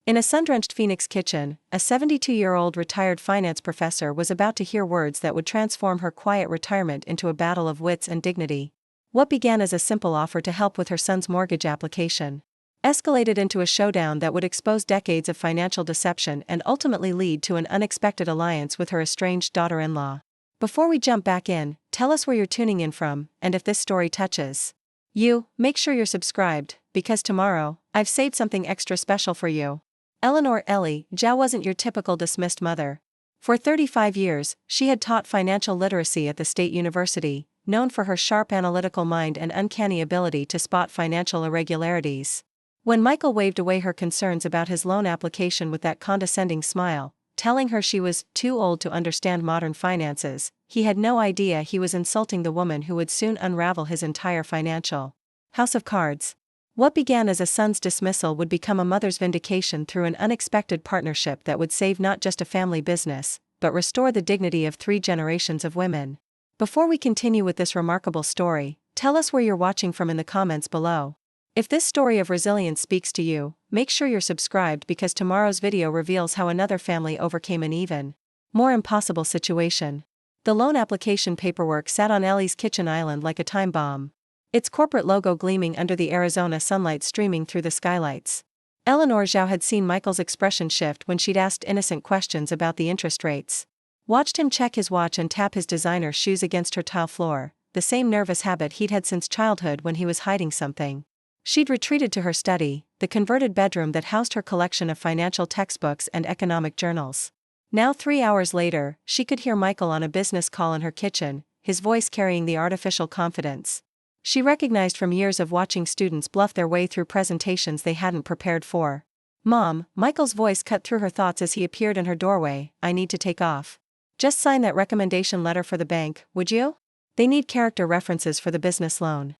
In a sun-drenched Phoenix kitchen, a 72-year-old retired finance professor was about to hear words that would transform her quiet retirement into a battle of wits and dignity. What began as a simple offer to help with her son's mortgage application escalated into a showdown that would expose decades of financial deception and ultimately lead to an unexpected alliance with her estranged daughter-in-law. Before we jump back in, tell us where you're tuning in from, and if this story touches you, make sure you're subscribed, because tomorrow, I've saved something extra special for you. Eleanor Ellie, Zhao wasn't your typical dismissed mother. For 35 years, she had taught financial literacy at the state university, known for her sharp analytical mind and uncanny ability to spot financial irregularities. When Michael waved away her concerns about his loan application with that condescending smile, telling her she was too old to understand modern finances, he had no idea he was insulting the woman who would soon unravel his entire financial house of cards. What began as a son's dismissal would become a mother's vindication through an unexpected partnership that would save not just a family business, but restore the dignity of 3 generations of women. Before we continue with this remarkable story, tell us where you're watching from in the comments below. If this story of resilience speaks to you, make sure you're subscribed because tomorrow's video reveals how another family overcame an even more impossible situation. The loan application paperwork sat on Ellie's kitchen island like a time bomb, its corporate logo gleaming under the Arizona sunlight streaming through the skylights. Eleanor Zhao had seen Michael's expression shift when she'd asked innocent questions about the interest rates. Watched him check his watch and tap his designer shoes against her tile floor, the same nervous habit he'd had since childhood when he was hiding something. She'd retreated to her study, the converted bedroom that housed her collection of financial textbooks and economic journals. Now 3 hours later, she could hear Michael on a business call in her kitchen, his voice carrying the artificial confidence she recognized from years of watching students bluff their way through presentations they hadn't prepared for. "Mom," Michael's voice cut through her thoughts as he appeared in her doorway, "I need to take off. Just sign that recommendation letter for the bank, would you? They need character references for the business loan."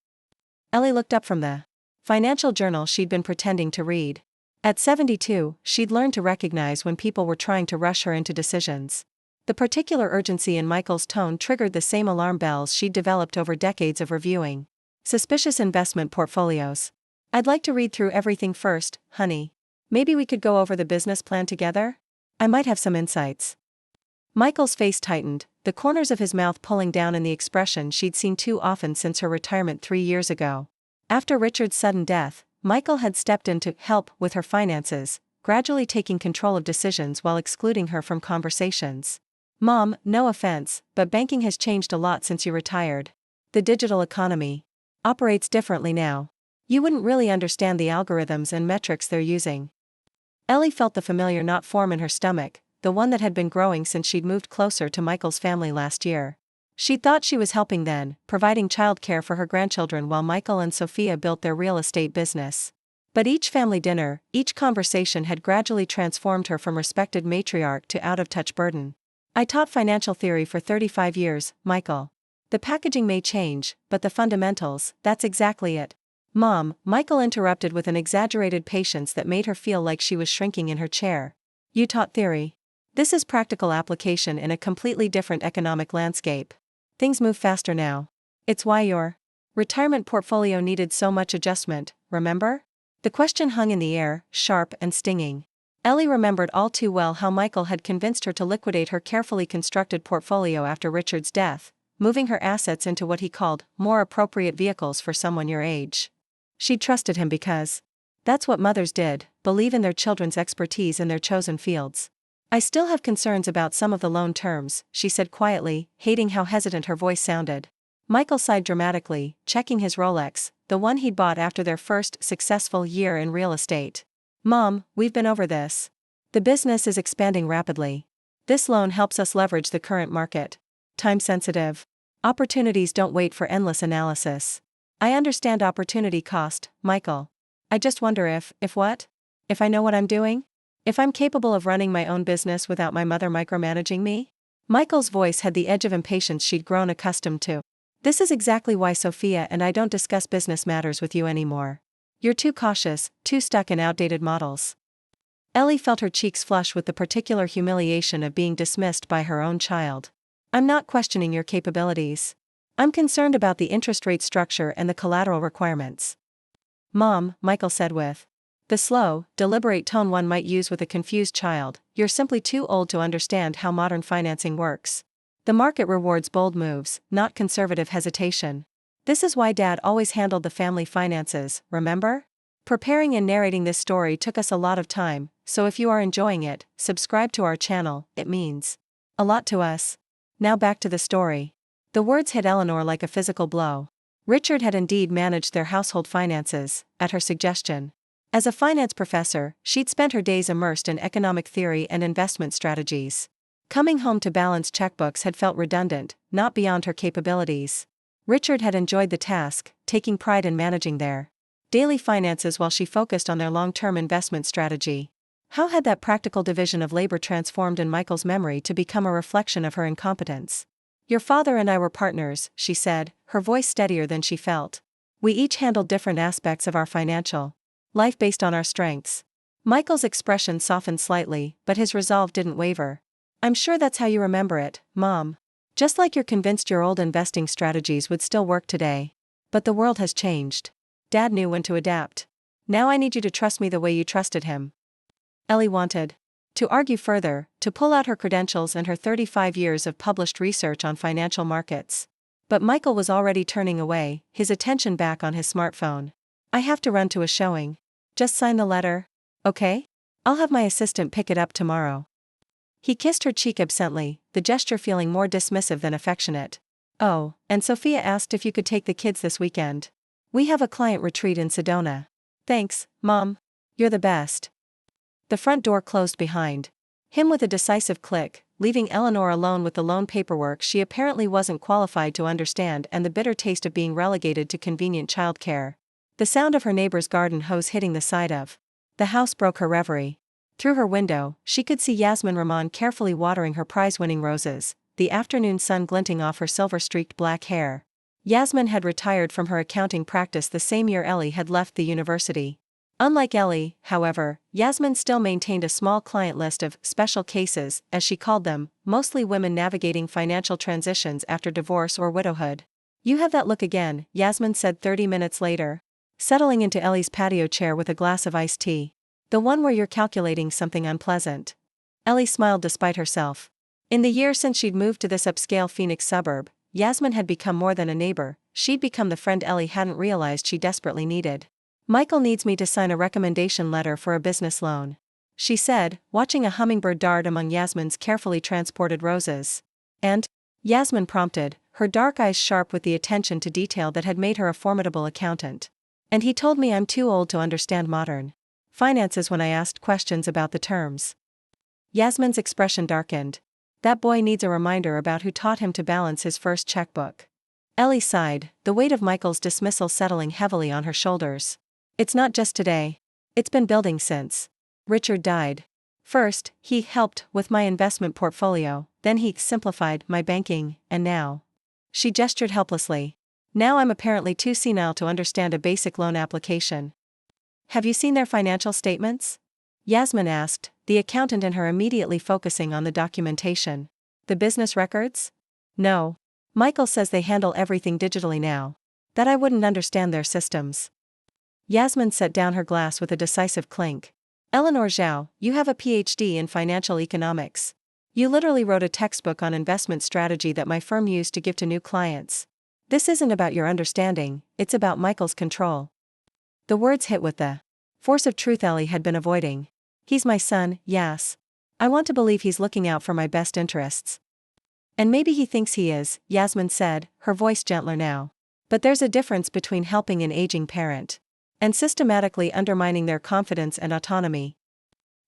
Ellie looked up from the financial journal she'd been pretending to read. At 72, she'd learned to recognize when people were trying to rush her into decisions. The particular urgency in Michael's tone triggered the same alarm bells she'd developed over decades of reviewing suspicious investment portfolios. "I'd like to read through everything first, honey. Maybe we could go over the business plan together? I might have some insights." Michael's face tightened, the corners of his mouth pulling down in the expression she'd seen too often since her retirement 3 years ago. After Richard's sudden death, Michael had stepped in to help with her finances, gradually taking control of decisions while excluding her from conversations. "Mom, no offense, but banking has changed a lot since you retired. The digital economy operates differently now. You wouldn't really understand the algorithms and metrics they're using." Ellie felt the familiar knot form in her stomach, the one that had been growing since she'd moved closer to Michael's family last year. She'd thought she was helping then, providing childcare for her grandchildren while Michael and Sophia built their real estate business. But each family dinner, each conversation had gradually transformed her from respected matriarch to out-of-touch burden. "I taught financial theory for 35 years, Michael. The packaging may change, but the fundamentals, that's exactly it." "Mom," Michael interrupted with an exaggerated patience that made her feel like she was shrinking in her chair. "You taught theory. This is practical application in a completely different economic landscape. Things move faster now. It's why your retirement portfolio needed so much adjustment, remember?" The question hung in the air, sharp and stinging. Ellie remembered all too well how Michael had convinced her to liquidate her carefully constructed portfolio after Richard's death, moving her assets into what he called more appropriate vehicles for someone your age. She'd trusted him because that's what mothers did, believe in their children's expertise in their chosen fields. "I still have concerns about some of the loan terms," she said quietly, hating how hesitant her voice sounded. Michael sighed dramatically, checking his Rolex, the one he'd bought after their first successful year in real estate. "Mom, we've been over this. The business is expanding rapidly. This loan helps us leverage the current market. Time-sensitive. Opportunities don't wait for endless analysis. I understand opportunity cost, Michael. I just wonder if what? If I know what I'm doing? If I'm capable of running my own business without my mother micromanaging me?" Michael's voice had the edge of impatience she'd grown accustomed to. "This is exactly why Sophia and I don't discuss business matters with you anymore. You're too cautious, too stuck in outdated models." Ellie felt her cheeks flush with the particular humiliation of being dismissed by her own child. "I'm not questioning your capabilities. I'm concerned about the interest rate structure and the collateral requirements." "Mom," Michael said with The slow, deliberate tone one might use with a confused child. You're simply too old to understand how modern financing works. The market rewards bold moves, not conservative hesitation. This is why Dad always handled the family finances, remember? Preparing and narrating this story took us a lot of time, so if you are enjoying it, subscribe to our channel, it means a lot to us. Now back to the story. The words hit Eleanor like a physical blow. Richard had indeed managed their household finances, at her suggestion. As a finance professor, she'd spent her days immersed in economic theory and investment strategies. Coming home to balance checkbooks had felt redundant, not beyond her capabilities. Richard had enjoyed the task, taking pride in managing their daily finances while she focused on their long-term investment strategy. How had that practical division of labor transformed in Michael's memory to become a reflection of her incompetence? Your father and I were partners, she said, her voice steadier than she felt. We each handled different aspects of our financial life based on our strengths. Michael's expression softened slightly, but his resolve didn't waver. I'm sure that's how you remember it, Mom. Just like you're convinced your old investing strategies would still work today. But the world has changed. Dad knew when to adapt. Now I need you to trust me the way you trusted him. Ellie wanted to argue further, to pull out her credentials and her 35 years of published research on financial markets. But Michael was already turning away, his attention back on his smartphone. I have to run to a showing. Just sign the letter. Okay? I'll have my assistant pick it up tomorrow. He kissed her cheek absently, the gesture feeling more dismissive than affectionate. Oh, and Sophia asked if you could take the kids this weekend. We have a client retreat in Sedona. Thanks, Mom. You're the best. The front door closed behind him with a decisive click, leaving Eleanor alone with the loan paperwork she apparently wasn't qualified to understand and the bitter taste of being relegated to convenient childcare. The sound of her neighbor's garden hose hitting the side of the house broke her reverie. Through her window, she could see Yasmin Rahman carefully watering her prize-winning roses, the afternoon sun glinting off her silver-streaked black hair. Yasmin had retired from her accounting practice the same year Ellie had left the university. Unlike Ellie, however, Yasmin still maintained a small client list of special cases, as she called them, mostly women navigating financial transitions after divorce or widowhood. You have that look again, Yasmin said 30 minutes later, settling into Ellie's patio chair with a glass of iced tea. The one where you're calculating something unpleasant. Ellie smiled despite herself. In the year since she'd moved to this upscale Phoenix suburb, Yasmin had become more than a neighbor, she'd become the friend Ellie hadn't realized she desperately needed. Michael needs me to sign a recommendation letter for a business loan, she said, watching a hummingbird dart among Yasmin's carefully transported roses. And? Yasmin prompted, her dark eyes sharp with the attention to detail that had made her a formidable accountant. And he told me I'm too old to understand modern finances when I asked questions about the terms. Yasmin's expression darkened. That boy needs a reminder about who taught him to balance his first checkbook. Ellie sighed, the weight of Michael's dismissal settling heavily on her shoulders. It's not just today. It's been building since Richard died. First, he helped with my investment portfolio, then he simplified my banking, and now. She gestured helplessly. Now I'm apparently too senile to understand a basic loan application. Have you seen their financial statements? Yasmin asked, the accountant in her immediately focusing on the documentation. The business records? No. Michael says they handle everything digitally now. That I wouldn't understand their systems. Yasmin set down her glass with a decisive clink. Eleanor Zhao, you have a PhD in financial economics. You literally wrote a textbook on investment strategy that my firm used to give to new clients. This isn't about your understanding, it's about Michael's control. The words hit with the force of truth Ellie had been avoiding. He's my son, Yas. I want to believe he's looking out for my best interests. And maybe he thinks he is, Yasmin said, her voice gentler now. But there's a difference between helping an aging parent and systematically undermining their confidence and autonomy.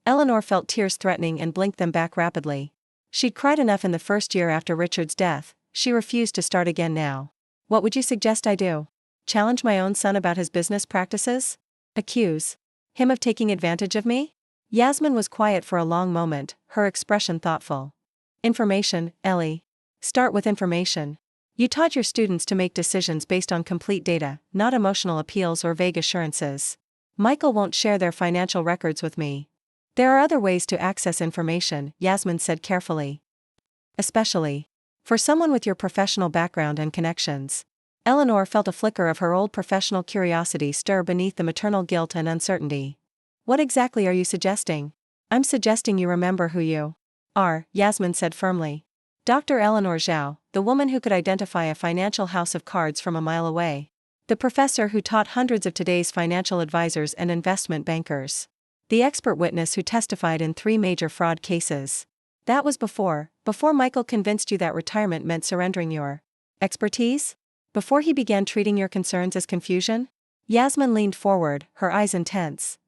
Eleanor felt tears threatening and blinked them back rapidly. She'd cried enough in the first year after Richard's death, she refused to start again now. What would you suggest I do? Challenge my own son about his business practices? Accuse him of taking advantage of me? Yasmin was quiet for a long moment, her expression thoughtful. Information, Ellie. Start with information. You taught your students to make decisions based on complete data, not emotional appeals or vague assurances. Michael won't share their financial records with me. There are other ways to access information, Yasmin said carefully. Especially for someone with your professional background and connections. Eleanor felt a flicker of her old professional curiosity stir beneath the maternal guilt and uncertainty. What exactly are you suggesting? I'm suggesting you remember who you are, Yasmin said firmly. Dr. Eleanor Zhao, the woman who could identify a financial house of cards from a mile away. The professor who taught hundreds of today's financial advisors and investment bankers. The expert witness who testified in 3 major fraud cases. That was before Michael convinced you that retirement meant surrendering your expertise? Before he began treating your concerns as confusion? Yasmin leaned forward, her eyes intense.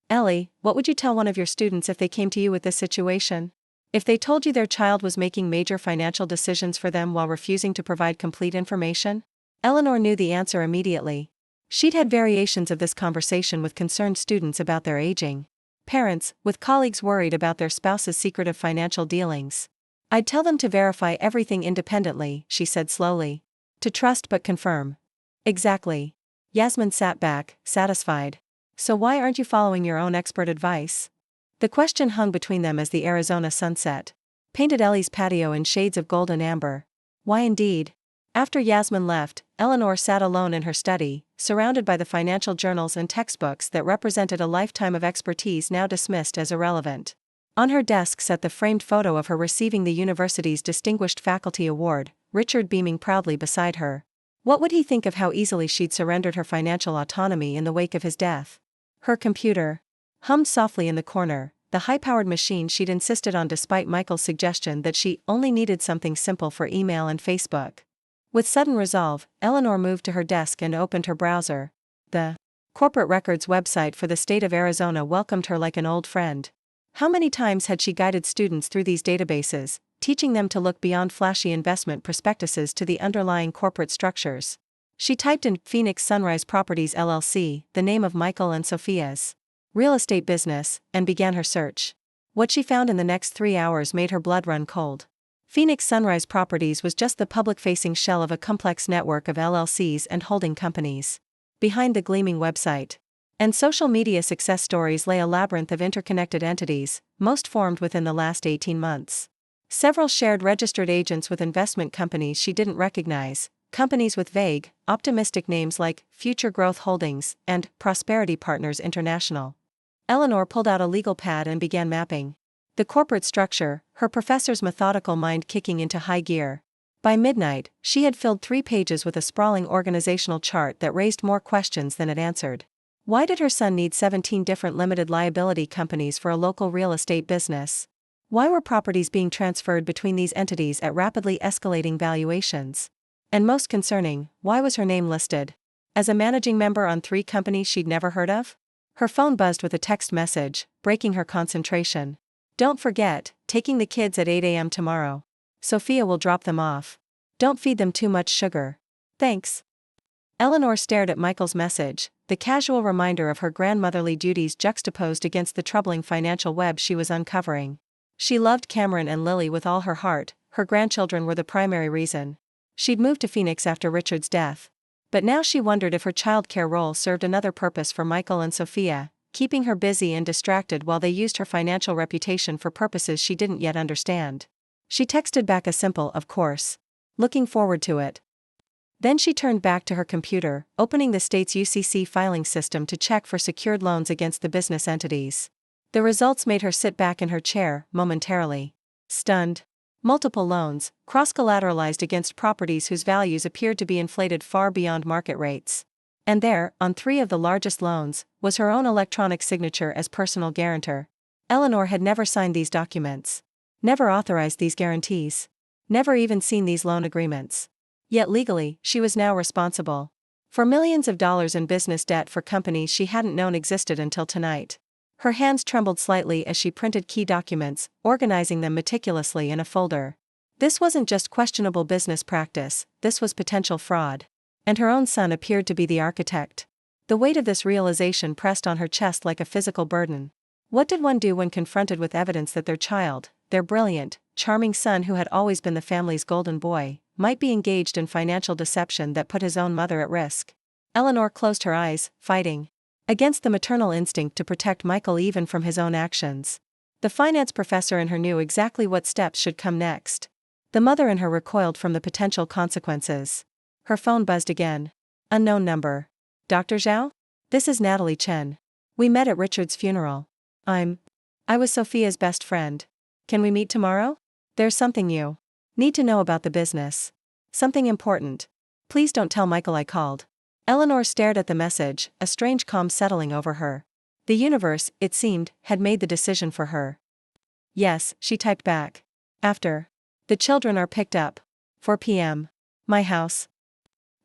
Ellie, what would you tell one of your students if they came to you with this situation? If they told you their child was making major financial decisions for them while refusing to provide complete information? Eleanor knew the answer immediately. She'd had variations of this conversation with concerned students about their aging parents, with colleagues worried about their spouse's secretive financial dealings. I'd tell them to verify everything independently, she said slowly. To trust but confirm. Exactly. Yasmin sat back, satisfied. So why aren't you following your own expert advice? The question hung between them as the Arizona sunset painted Ellie's patio in shades of golden amber. Why indeed? After Yasmin left, Eleanor sat alone in her study, surrounded by the financial journals and textbooks that represented a lifetime of expertise now dismissed as irrelevant. On her desk sat the framed photo of her receiving the university's Distinguished Faculty Award, Richard beaming proudly beside her. What would he think of how easily she'd surrendered her financial autonomy in the wake of his death? Her computer hummed softly in the corner, the high-powered machine she'd insisted on despite Michael's suggestion that she only needed something simple for email and Facebook. With sudden resolve, Eleanor moved to her desk and opened her browser. The corporate records website for the state of Arizona welcomed her like an old friend. How many times had she guided students through these databases, teaching them to look beyond flashy investment prospectuses to the underlying corporate structures? She typed in Phoenix Sunrise Properties LLC, the name of Michael and Sophia's real estate business, and began her search. What she found in the next 3 hours made her blood run cold. Phoenix Sunrise Properties was just the public-facing shell of a complex network of LLCs and holding companies. Behind the gleaming website and social media success stories lay a labyrinth of interconnected entities, most formed within the last 18 months. Several shared registered agents with investment companies she didn't recognize, companies with vague, optimistic names like Future Growth Holdings and Prosperity Partners International. Eleanor pulled out a legal pad and began mapping the corporate structure, her professor's methodical mind kicking into high gear. By midnight, she had filled 3 pages with a sprawling organizational chart that raised more questions than it answered. Why did her son need 17 different limited liability companies for a local real estate business? Why were properties being transferred between these entities at rapidly escalating valuations? And most concerning, why was her name listed as a managing member on 3 companies she'd never heard of? Her phone buzzed with a text message, breaking her concentration. Don't forget, taking the kids at 8 a.m. tomorrow. Sophia will drop them off. Don't feed them too much sugar. Thanks. Eleanor stared at Michael's message, the casual reminder of her grandmotherly duties juxtaposed against the troubling financial web she was uncovering. She loved Cameron and Lily with all her heart, her grandchildren were the primary reason. She'd moved to Phoenix after Richard's death. But now she wondered if her childcare role served another purpose for Michael and Sophia, keeping her busy and distracted while they used her financial reputation for purposes she didn't yet understand. She texted back a simple, of course. Looking forward to it. Then she turned back to her computer, opening the state's UCC filing system to check for secured loans against the business entities. The results made her sit back in her chair, momentarily stunned. Multiple loans, cross-collateralized against properties whose values appeared to be inflated far beyond market rates. And there, on 3 of the largest loans, was her own electronic signature as personal guarantor. Eleanor had never signed these documents. Never authorized these guarantees. Never even seen these loan agreements. Yet legally, she was now responsible for millions of dollars in business debt for companies she hadn't known existed until tonight. Her hands trembled slightly as she printed key documents, organizing them meticulously in a folder. This wasn't just questionable business practice, this was potential fraud. And her own son appeared to be the architect. The weight of this realization pressed on her chest like a physical burden. What did one do when confronted with evidence that their child, their brilliant, charming son who had always been the family's golden boy, might be engaged in financial deception that put his own mother at risk? Eleanor closed her eyes, fighting against the maternal instinct to protect Michael even from his own actions. The finance professor in her knew exactly what steps should come next. The mother in her recoiled from the potential consequences. Her phone buzzed again. Unknown number. Dr. Zhao? This is Natalie Chen. We met at Richard's funeral. I was Sophia's best friend. Can we meet tomorrow? There's something you need to know about the business. Something important. Please don't tell Michael I called. Eleanor stared at the message, a strange calm settling over her. The universe, it seemed, had made the decision for her. Yes, she typed back. After the children are picked up. 4 p.m. My house.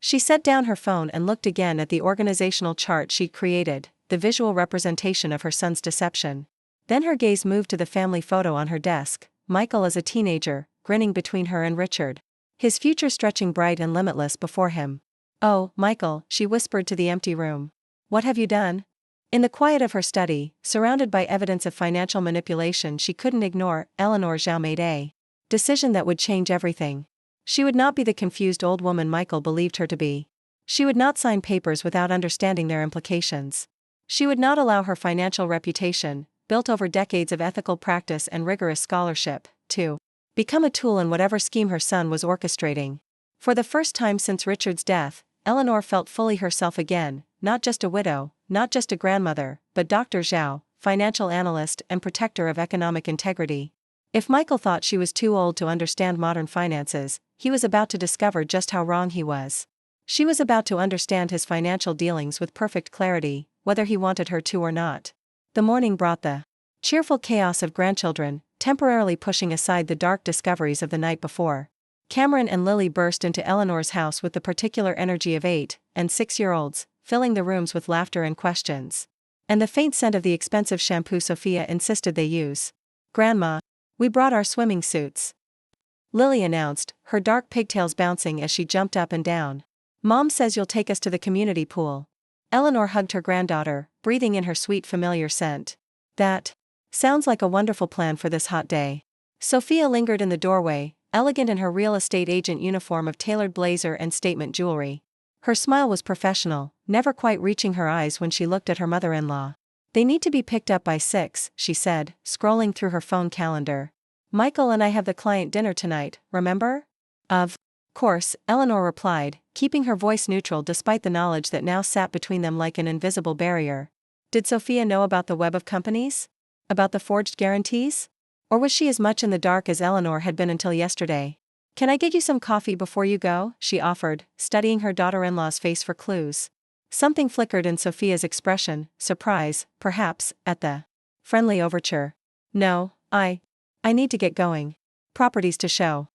She set down her phone and looked again at the organizational chart she'd created, the visual representation of her son's deception. Then her gaze moved to the family photo on her desk, Michael as a teenager, grinning between her and Richard. His future stretching bright and limitless before him. Oh, Michael, she whispered to the empty room. What have you done? In the quiet of her study, surrounded by evidence of financial manipulation she couldn't ignore, Eleanor Zhao made a decision that would change everything. She would not be the confused old woman Michael believed her to be. She would not sign papers without understanding their implications. She would not allow her financial reputation, built over decades of ethical practice and rigorous scholarship, to become a tool in whatever scheme her son was orchestrating. For the first time since Richard's death, Eleanor felt fully herself again, not just a widow, not just a grandmother, but Dr. Zhao, financial analyst and protector of economic integrity. If Michael thought she was too old to understand modern finances, he was about to discover just how wrong he was. She was about to understand his financial dealings with perfect clarity, whether he wanted her to or not. The morning brought the cheerful chaos of grandchildren, temporarily pushing aside the dark discoveries of the night before. Cameron and Lily burst into Eleanor's house with the particular energy of 8 and 6-year-olds, filling the rooms with laughter and questions. And the faint scent of the expensive shampoo Sophia insisted they use. Grandma, we brought our swimming suits. Lily announced, her dark pigtails bouncing as she jumped up and down. Mom says you'll take us to the community pool. Eleanor hugged her granddaughter, breathing in her sweet familiar scent. That sounds like a wonderful plan for this hot day. Sophia lingered in the doorway, elegant in her real estate agent uniform of tailored blazer and statement jewelry. Her smile was professional, never quite reaching her eyes when she looked at her mother-in-law. They need to be picked up by 6, she said, scrolling through her phone calendar. Michael and I have the client dinner tonight, remember? Of course, Eleanor replied, keeping her voice neutral despite the knowledge that now sat between them like an invisible barrier. Did Sophia know about the web of companies? About the forged guarantees? Or was she as much in the dark as Eleanor had been until yesterday? Can I get you some coffee before you go? She offered, studying her daughter-in-law's face for clues. Something flickered in Sophia's expression, surprise, perhaps, at the friendly overture. No, I need to get going. Properties to show.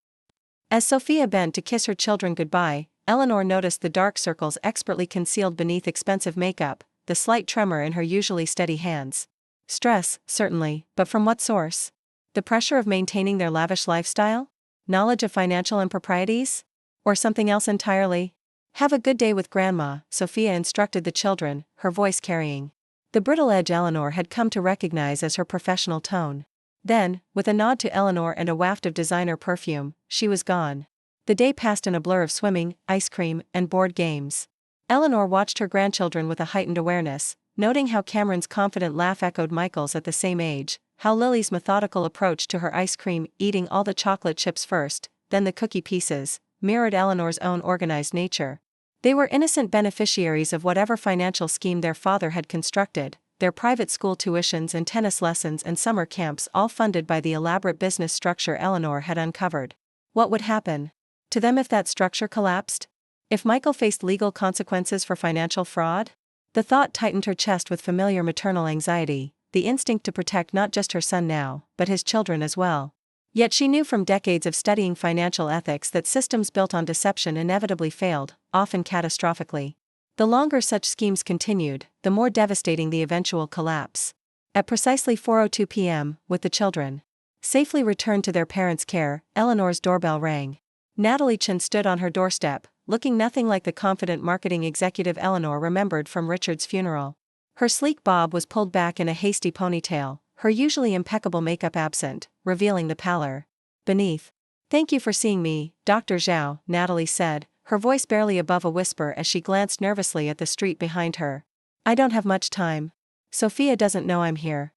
As Sophia bent to kiss her children goodbye, Eleanor noticed the dark circles expertly concealed beneath expensive makeup, the slight tremor in her usually steady hands. Stress, certainly, but from what source? The pressure of maintaining their lavish lifestyle? Knowledge of financial improprieties? Or something else entirely? Have a good day with Grandma, Sophia instructed the children, her voice carrying the brittle edge Eleanor had come to recognize as her professional tone. Then, with a nod to Eleanor and a waft of designer perfume, she was gone. The day passed in a blur of swimming, ice cream, and board games. Eleanor watched her grandchildren with a heightened awareness, noting how Cameron's confident laugh echoed Michael's at the same age, how Lily's methodical approach to her ice cream, eating all the chocolate chips first, then the cookie pieces, mirrored Eleanor's own organized nature. They were innocent beneficiaries of whatever financial scheme their father had constructed, their private school tuitions and tennis lessons and summer camps all funded by the elaborate business structure Eleanor had uncovered. What would happen to them if that structure collapsed? If Michael faced legal consequences for financial fraud? The thought tightened her chest with familiar maternal anxiety, the instinct to protect not just her son now, but his children as well. Yet she knew from decades of studying financial ethics that systems built on deception inevitably failed, often catastrophically. The longer such schemes continued, the more devastating the eventual collapse. At precisely 4:02 p.m., with the children safely returned to their parents' care, Eleanor's doorbell rang. Natalie Chen stood on her doorstep, looking nothing like the confident marketing executive Eleanor remembered from Richard's funeral. Her sleek bob was pulled back in a hasty ponytail, her usually impeccable makeup absent, revealing the pallor beneath. "Thank you for seeing me, Dr. Zhao," Natalie said, her voice barely above a whisper as she glanced nervously at the street behind her. "I don't have much time. Sophia doesn't know I'm here."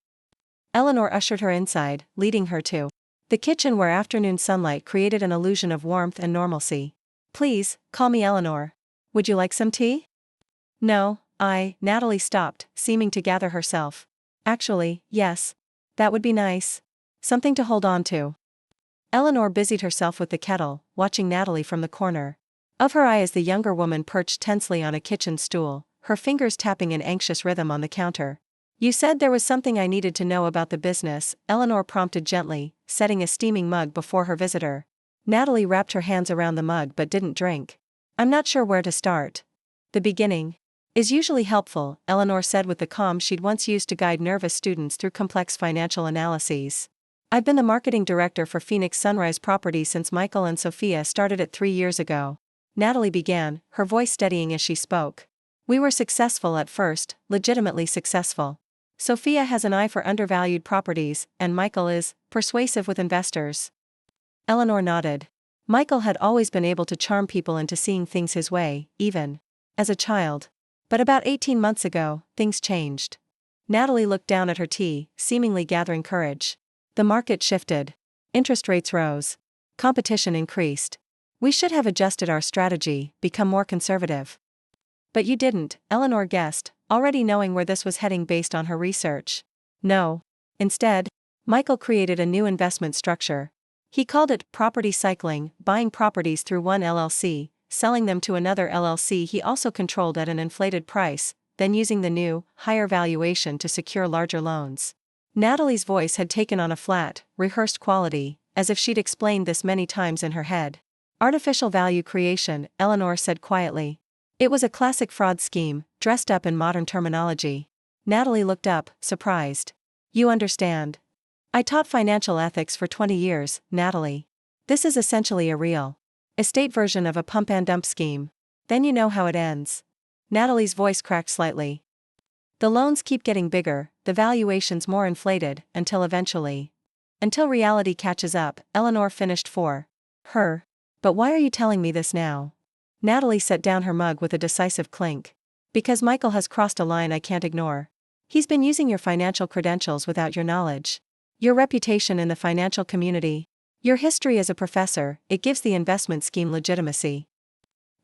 Eleanor ushered her inside, leading her to the kitchen where afternoon sunlight created an illusion of warmth and normalcy. "Please, call me Eleanor. Would you like some tea?" "No, Natalie stopped, seeming to gather herself. Actually, yes. That would be nice. Something to hold on to. Eleanor busied herself with the kettle, watching Natalie from the corner of her eye as the younger woman perched tensely on a kitchen stool, her fingers tapping in anxious rhythm on the counter. You said there was something I needed to know about the business, Eleanor prompted gently, setting a steaming mug before her visitor. Natalie wrapped her hands around the mug but didn't drink. I'm not sure where to start. The beginning is usually helpful, Eleanor said with the calm she'd once used to guide nervous students through complex financial analyses. I've been the marketing director for Phoenix Sunrise Properties since Michael and Sophia started it 3 years ago. Natalie began, her voice steadying as she spoke. We were successful at first, legitimately successful. Sophia has an eye for undervalued properties, and Michael is persuasive with investors. Eleanor nodded. Michael had always been able to charm people into seeing things his way, even as a child. But about 18 months ago, things changed. Natalie looked down at her tea, seemingly gathering courage. The market shifted. Interest rates rose. Competition increased. We should have adjusted our strategy, become more conservative. But you didn't, Eleanor guessed, already knowing where this was heading based on her research. No. Instead, Michael created a new investment structure. He called it property cycling, buying properties through one LLC, selling them to another LLC he also controlled at an inflated price, then using the new, higher valuation to secure larger loans. Natalie's voice had taken on a flat, rehearsed quality, as if she'd explained this many times in her head. Artificial value creation, Eleanor said quietly. It was a classic fraud scheme, dressed up in modern terminology. Natalie looked up, surprised. You understand. I taught financial ethics for 20 years, Natalie. This is essentially a real estate version of a pump and dump scheme. Then you know how it ends. Natalie's voice cracked slightly. The loans keep getting bigger, the valuations more inflated, until reality catches up, Eleanor finished for her. But why are you telling me this now? Natalie set down her mug with a decisive clink. Because Michael has crossed a line I can't ignore. He's been using your financial credentials without your knowledge. Your reputation in the financial community. Your history as a professor, it gives the investment scheme legitimacy.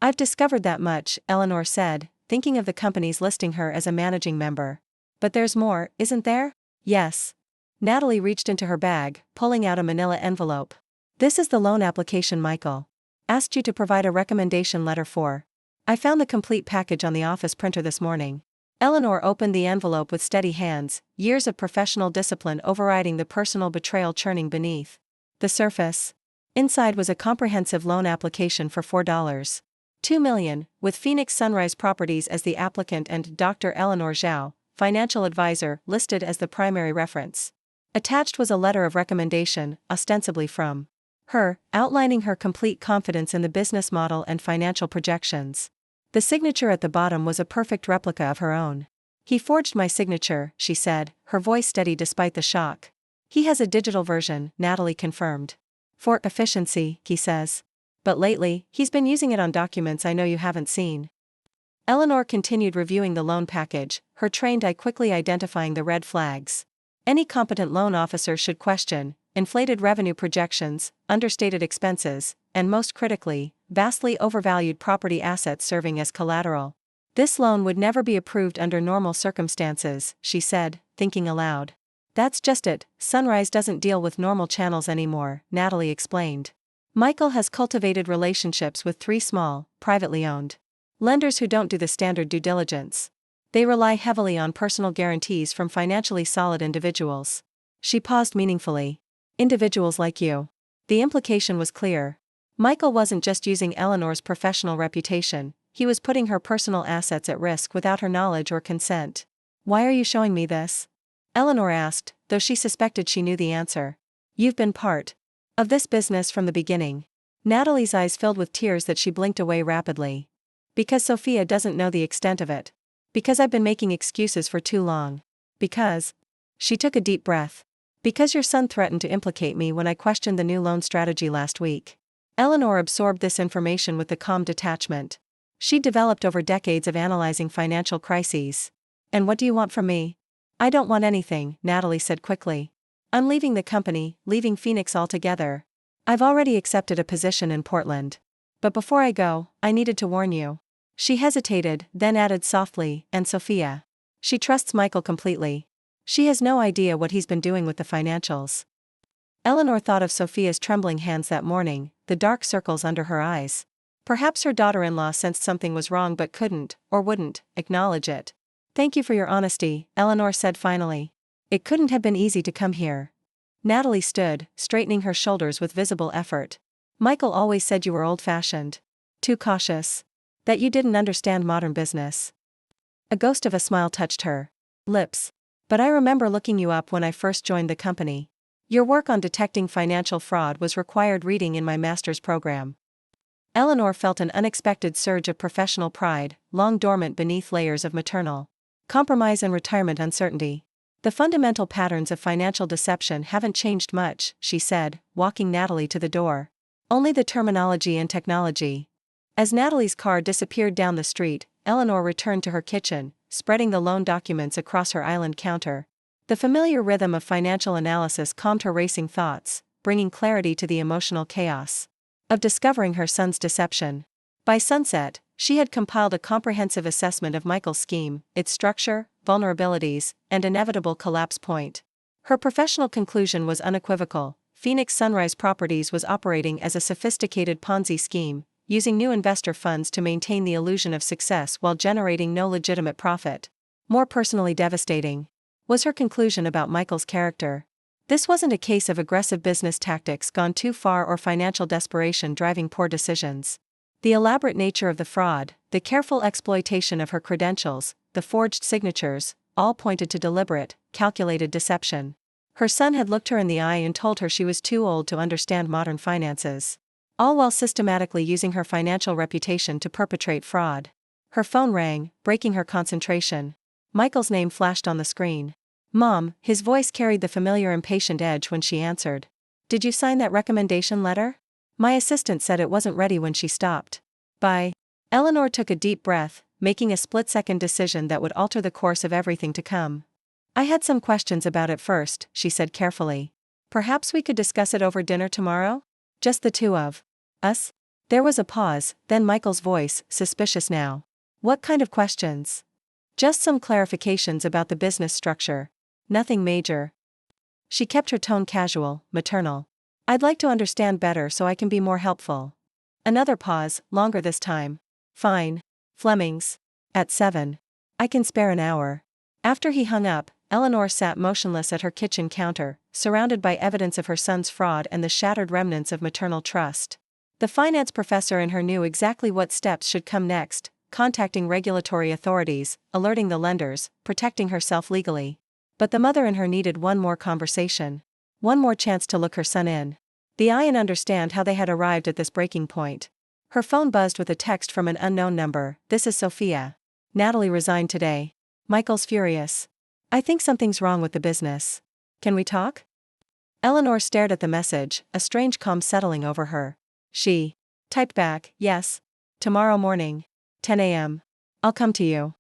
I've discovered that much, Eleanor said, thinking of the companies listing her as a managing member. But there's more, isn't there? Yes. Natalie reached into her bag, pulling out a manila envelope. This is the loan application Michael asked you to provide a recommendation letter for. I found the complete package on the office printer this morning. Eleanor opened the envelope with steady hands, years of professional discipline overriding the personal betrayal churning beneath the surface. Inside was a comprehensive loan application for $4.2 million, with Phoenix Sunrise Properties as the applicant and Dr. Eleanor Zhao, financial advisor, listed as the primary reference. Attached was a letter of recommendation, ostensibly from her, outlining her complete confidence in the business model and financial projections. The signature at the bottom was a perfect replica of her own. He forged my signature, she said, her voice steady despite the shock. He has a digital version, Natalie confirmed. For efficiency, he says. But lately, he's been using it on documents I know you haven't seen. Eleanor continued reviewing the loan package, her trained eye quickly identifying the red flags. Any competent loan officer should question inflated revenue projections, understated expenses, and most critically, vastly overvalued property assets serving as collateral. This loan would never be approved under normal circumstances, she said, thinking aloud. That's just it, Sunrise doesn't deal with normal channels anymore, Natalie explained. Michael has cultivated relationships with 3 small, privately owned lenders who don't do the standard due diligence. They rely heavily on personal guarantees from financially solid individuals. She paused meaningfully. Individuals like you. The implication was clear. Michael wasn't just using Eleanor's professional reputation, he was putting her personal assets at risk without her knowledge or consent. Why are you showing me this? Eleanor asked, though she suspected she knew the answer. You've been part of this business from the beginning. Natalie's eyes filled with tears that she blinked away rapidly. Because Sophia doesn't know the extent of it. Because I've been making excuses for too long. Because. She took a deep breath. Because your son threatened to implicate me when I questioned the new loan strategy last week. Eleanor absorbed this information with a calm detachment. She'd developed over decades of analyzing financial crises. And what do you want from me? I don't want anything, Natalie said quickly. I'm leaving the company, leaving Phoenix altogether. I've already accepted a position in Portland. But before I go, I needed to warn you. She hesitated, then added softly, and Sophia. She trusts Michael completely. She has no idea what he's been doing with the financials. Eleanor thought of Sophia's trembling hands that morning, the dark circles under her eyes. Perhaps her daughter-in-law sensed something was wrong but couldn't, or wouldn't, acknowledge it. Thank you for your honesty, Eleanor said finally. It couldn't have been easy to come here. Natalie stood, straightening her shoulders with visible effort. Michael always said you were old-fashioned. Too cautious. That you didn't understand modern business. A ghost of a smile touched her lips. But I remember looking you up when I first joined the company. Your work on detecting financial fraud was required reading in my master's program. Eleanor felt an unexpected surge of professional pride, long dormant beneath layers of maternal compromise and retirement uncertainty. The fundamental patterns of financial deception haven't changed much, she said, walking Natalie to the door. Only the terminology and technology. As Natalie's car disappeared down the street, Eleanor returned to her kitchen, spreading the loan documents across her island counter. The familiar rhythm of financial analysis calmed her racing thoughts, bringing clarity to the emotional chaos of discovering her son's deception. By sunset, she had compiled a comprehensive assessment of Michael's scheme, its structure, vulnerabilities, and inevitable collapse point. Her professional conclusion was unequivocal. Phoenix Sunrise Properties was operating as a sophisticated Ponzi scheme, using new investor funds to maintain the illusion of success while generating no legitimate profit. More personally devastating was her conclusion about Michael's character. This wasn't a case of aggressive business tactics gone too far or financial desperation driving poor decisions. The elaborate nature of the fraud, the careful exploitation of her credentials, the forged signatures, all pointed to deliberate, calculated deception. Her son had looked her in the eye and told her she was too old to understand modern finances. All while systematically using her financial reputation to perpetrate fraud. Her phone rang, breaking her concentration. Michael's name flashed on the screen. Mom, his voice carried the familiar impatient edge when she answered. Did you sign that recommendation letter? My assistant said it wasn't ready when she stopped by. Eleanor took a deep breath, making a split-second decision that would alter the course of everything to come. I had some questions about it first, she said carefully. Perhaps we could discuss it over dinner tomorrow? Just the two of us? There was a pause, then Michael's voice, suspicious now. What kind of questions? Just some clarifications about the business structure. Nothing major. She kept her tone casual, maternal. I'd like to understand better so I can be more helpful. Another pause, longer this time. Fine. Fleming's. At 7. I can spare an hour. After he hung up, Eleanor sat motionless at her kitchen counter, surrounded by evidence of her son's fraud and the shattered remnants of maternal trust. The finance professor in her knew exactly what steps should come next, contacting regulatory authorities, alerting the lenders, protecting herself legally. But the mother in her needed one more conversation. One more chance to look her son in the eye and understand how they had arrived at this breaking point. Her phone buzzed with a text from an unknown number. This is Sophia. Natalie resigned today. Michael's furious. I think something's wrong with the business. Can we talk? Eleanor stared at the message, a strange calm settling over her. She typed back, yes. Tomorrow morning. 10 a.m. I'll come to you.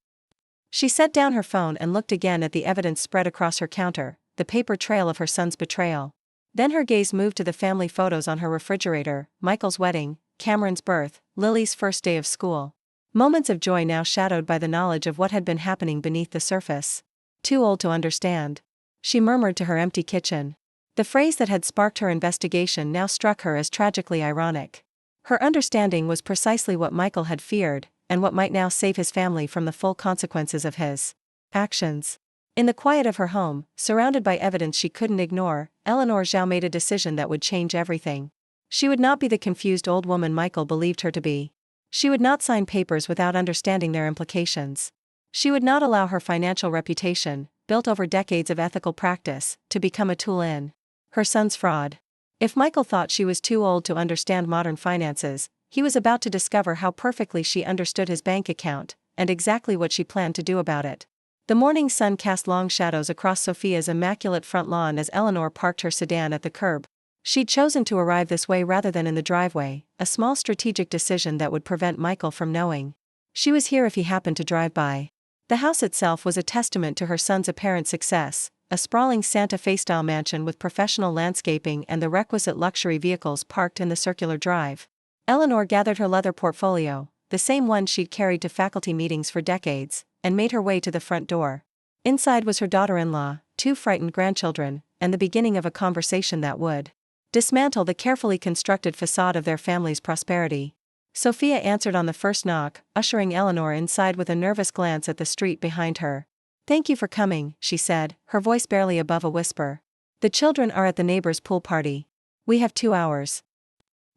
She set down her phone and looked again at the evidence spread across her counter, the paper trail of her son's betrayal. Then her gaze moved to the family photos on her refrigerator, Michael's wedding, Cameron's birth, Lily's first day of school. Moments of joy now shadowed by the knowledge of what had been happening beneath the surface. Too old to understand. She murmured to her empty kitchen. The phrase that had sparked her investigation now struck her as tragically ironic. Her understanding was precisely what Michael had feared, and what might now save his family from the full consequences of his actions. In the quiet of her home, surrounded by evidence she couldn't ignore, Eleanor Zhao made a decision that would change everything. She would not be the confused old woman Michael believed her to be. She would not sign papers without understanding their implications. She would not allow her financial reputation, built over decades of ethical practice, to become a tool in her son's fraud. If Michael thought she was too old to understand modern finances, he was about to discover how perfectly she understood his bank account, and exactly what she planned to do about it. The morning sun cast long shadows across Sophia's immaculate front lawn as Eleanor parked her sedan at the curb. She'd chosen to arrive this way rather than in the driveway, a small strategic decision that would prevent Michael from knowing she was here if he happened to drive by. The house itself was a testament to her son's apparent success, a sprawling Santa Fe-style mansion with professional landscaping and the requisite luxury vehicles parked in the circular drive. Eleanor gathered her leather portfolio, the same one she'd carried to faculty meetings for decades, and made her way to the front door. Inside was her daughter-in-law, two frightened grandchildren, and the beginning of a conversation that would dismantle the carefully constructed facade of their family's prosperity. Sophia answered on the first knock, ushering Eleanor inside with a nervous glance at the street behind her. "Thank you for coming," she said, her voice barely above a whisper. "The children are at the neighbor's pool party. We have 2 hours."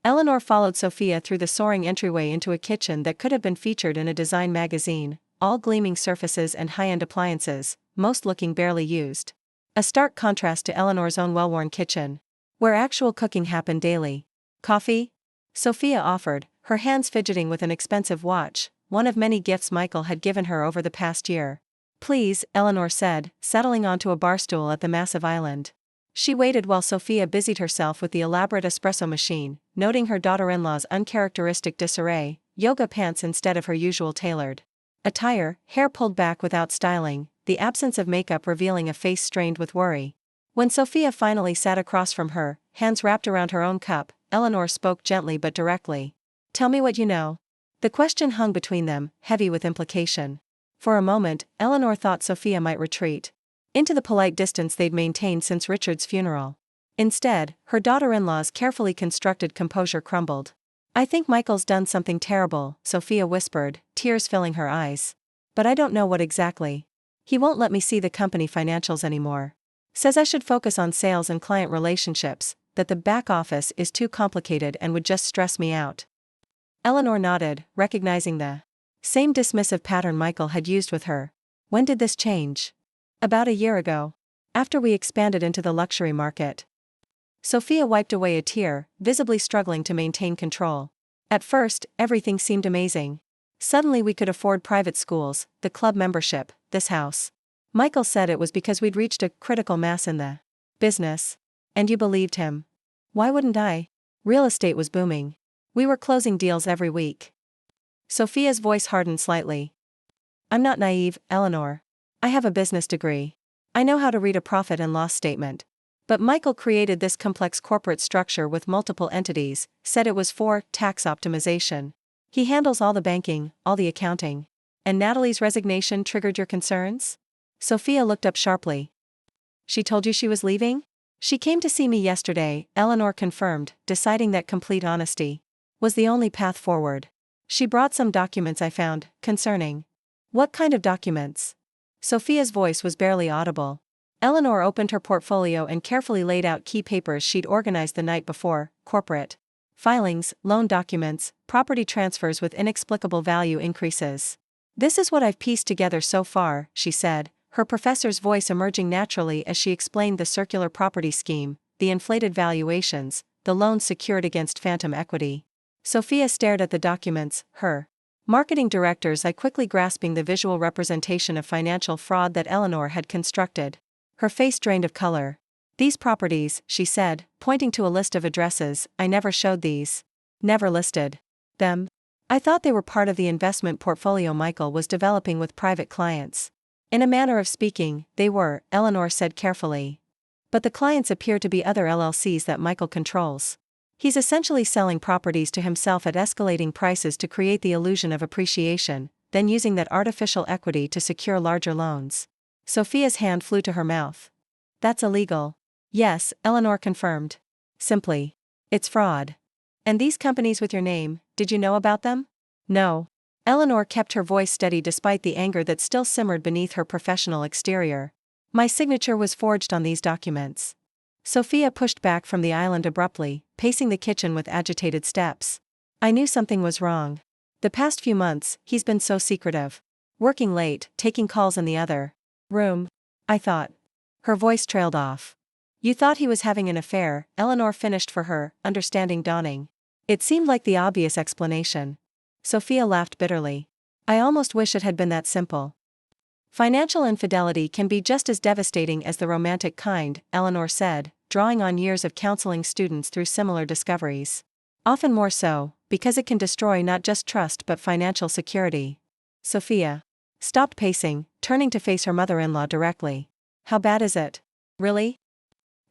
Eleanor followed Sophia through the soaring entryway into a kitchen that could have been featured in a design magazine, all gleaming surfaces and high-end appliances, most looking barely used. A stark contrast to Eleanor's own well-worn kitchen, where actual cooking happened daily. "Coffee?" Sophia offered, her hands fidgeting with an expensive watch, one of many gifts Michael had given her over the past year. "Please," Eleanor said, settling onto a bar stool at the massive island. She waited while Sophia busied herself with the elaborate espresso machine, noting her daughter-in-law's uncharacteristic disarray, yoga pants instead of her usual tailored attire, hair pulled back without styling, the absence of makeup revealing a face strained with worry. When Sophia finally sat across from her, hands wrapped around her own cup, Eleanor spoke gently but directly. "Tell me what you know." The question hung between them, heavy with implication. For a moment, Eleanor thought Sophia might retreat into the polite distance they'd maintained since Richard's funeral. Instead, her daughter-in-law's carefully constructed composure crumbled. "I think Michael's done something terrible," Sophia whispered, tears filling her eyes. "But I don't know what exactly. He won't let me see the company financials anymore. Says I should focus on sales and client relationships, that the back office is too complicated and would just stress me out." Eleanor nodded, recognizing the same dismissive pattern Michael had used with her. "When did this change?" "About a year ago. After we expanded into the luxury market." Sophia wiped away a tear, visibly struggling to maintain control. "At first, everything seemed amazing. Suddenly we could afford private schools, the club membership, this house. Michael said it was because we'd reached a critical mass in the business. And you believed him." "Why wouldn't I? Real estate was booming. We were closing deals every week." Sophia's voice hardened slightly. "I'm not naive, Eleanor. I have a business degree. I know how to read a profit and loss statement. But Michael created this complex corporate structure with multiple entities, said it was for tax optimization. He handles all the banking, all the accounting. And Natalie's resignation triggered your concerns?" Sophia looked up sharply. "She told you she was leaving?" "She came to see me yesterday," Eleanor confirmed, deciding that complete honesty was the only path forward. "She brought some documents I found concerning." "What kind of documents?" Sophia's voice was barely audible. Eleanor opened her portfolio and carefully laid out key papers she'd organized the night before: corporate filings, loan documents, property transfers with inexplicable value increases. "This is what I've pieced together so far," she said, her professor's voice emerging naturally as she explained the circular property scheme, the inflated valuations, the loans secured against phantom equity. Sophia stared at the documents, her marketing director's eye quickly grasping the visual representation of financial fraud that Eleanor had constructed. Her face drained of color. "These properties," she said, pointing to a list of addresses, "I never showed these. Never listed them. I thought they were part of the investment portfolio Michael was developing with private clients." "In a manner of speaking, they were," Eleanor said carefully. "But the clients appear to be other LLCs that Michael controls. He's essentially selling properties to himself at escalating prices to create the illusion of appreciation, then using that artificial equity to secure larger loans." Sophia's hand flew to her mouth. "That's illegal." "Yes," Eleanor confirmed. "Simply, it's fraud." "And these companies with your name, did you know about them?" "No." Eleanor kept her voice steady despite the anger that still simmered beneath her professional exterior. "My signature was forged on these documents." Sophia pushed back from the island abruptly, pacing the kitchen with agitated steps. "I knew something was wrong. The past few months, he's been so secretive. Working late, taking calls in the other room. I thought." Her voice trailed off. "You thought he was having an affair," Eleanor finished for her, understanding dawning. It seemed like the obvious explanation. Sophia laughed bitterly. "I almost wish it had been that simple." "Financial infidelity can be just as devastating as the romantic kind," Eleanor said, drawing on years of counseling students through similar discoveries. "Often more so, because it can destroy not just trust but financial security." Sophia stopped pacing, turning to face her mother-in-law directly. "How bad is it? Really?"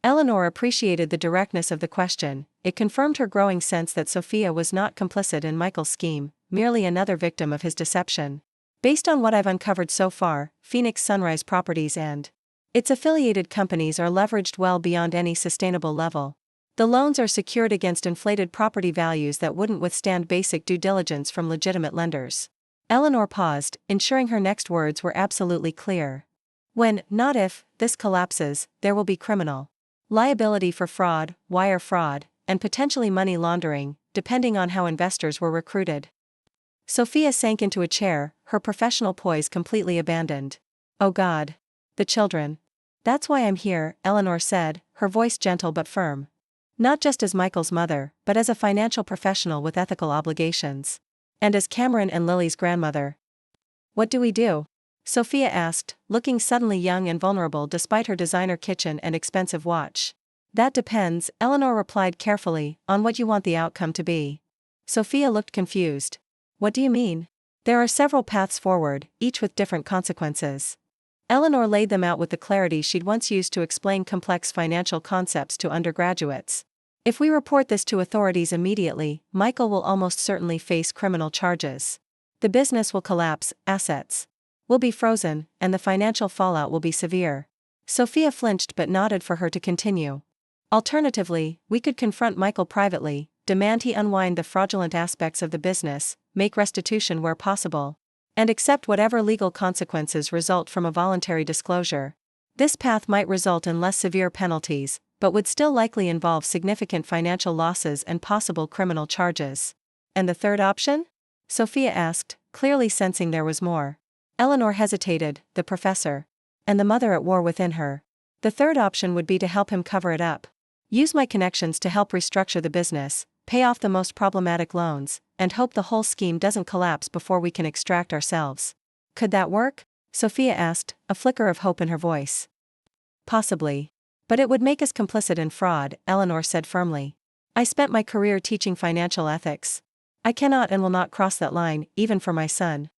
Eleanor appreciated the directness of the question. It confirmed her growing sense that Sophia was not complicit in Michael's scheme, merely another victim of his deception. Based on what I've uncovered so far, Phoenix Sunrise Properties and its affiliated companies are leveraged well beyond any sustainable level. The loans are secured against inflated property values that wouldn't withstand basic due diligence from legitimate lenders. Eleanor paused, ensuring her next words were absolutely clear. When, not if, this collapses, there will be criminal liability for fraud, wire fraud, and potentially money laundering, depending on how investors were recruited. Sophia sank into a chair, her professional poise completely abandoned. Oh God. The children. That's why I'm here, Eleanor said, her voice gentle but firm. Not just as Michael's mother, but as a financial professional with ethical obligations. And as Cameron and Lily's grandmother. What do we do? Sophia asked, looking suddenly young and vulnerable despite her designer kitchen and expensive watch. That depends, Eleanor replied carefully, on what you want the outcome to be. Sophia looked confused. What do you mean? There are several paths forward, each with different consequences. Eleanor laid them out with the clarity she'd once used to explain complex financial concepts to undergraduates. If we report this to authorities immediately, Michael will almost certainly face criminal charges. The business will collapse, assets will be frozen, and the financial fallout will be severe. Sophia flinched but nodded for her to continue. Alternatively, we could confront Michael privately, demand he unwind the fraudulent aspects of the business, make restitution where possible, and accept whatever legal consequences result from a voluntary disclosure. This path might result in less severe penalties, but would still likely involve significant financial losses and possible criminal charges. And the third option? Sophia asked, clearly sensing there was more. Eleanor hesitated, the professor and the mother at war within her. The third option would be to help him cover it up. Use my connections to help restructure the business, pay off the most problematic loans, and hope the whole scheme doesn't collapse before we can extract ourselves. Could that work? Sophia asked, a flicker of hope in her voice. Possibly. But it would make us complicit in fraud, Eleanor said firmly. I spent my career teaching financial ethics. I cannot and will not cross that line, even for my son.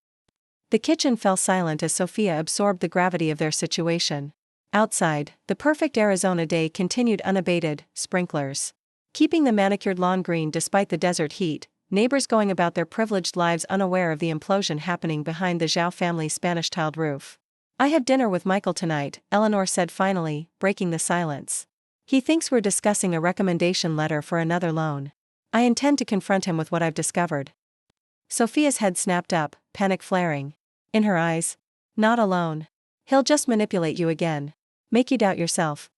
The kitchen fell silent as Sophia absorbed the gravity of their situation. Outside, the perfect Arizona day continued unabated, sprinklers keeping the manicured lawn green despite the desert heat, neighbors going about their privileged lives unaware of the implosion happening behind the Zhao family's Spanish-tiled roof. I have dinner with Michael tonight, Eleanor said finally, breaking the silence. He thinks we're discussing a recommendation letter for another loan. I intend to confront him with what I've discovered. Sophia's head snapped up, panic flaring. In her eyes. Not alone. He'll just manipulate you again. Make you doubt yourself.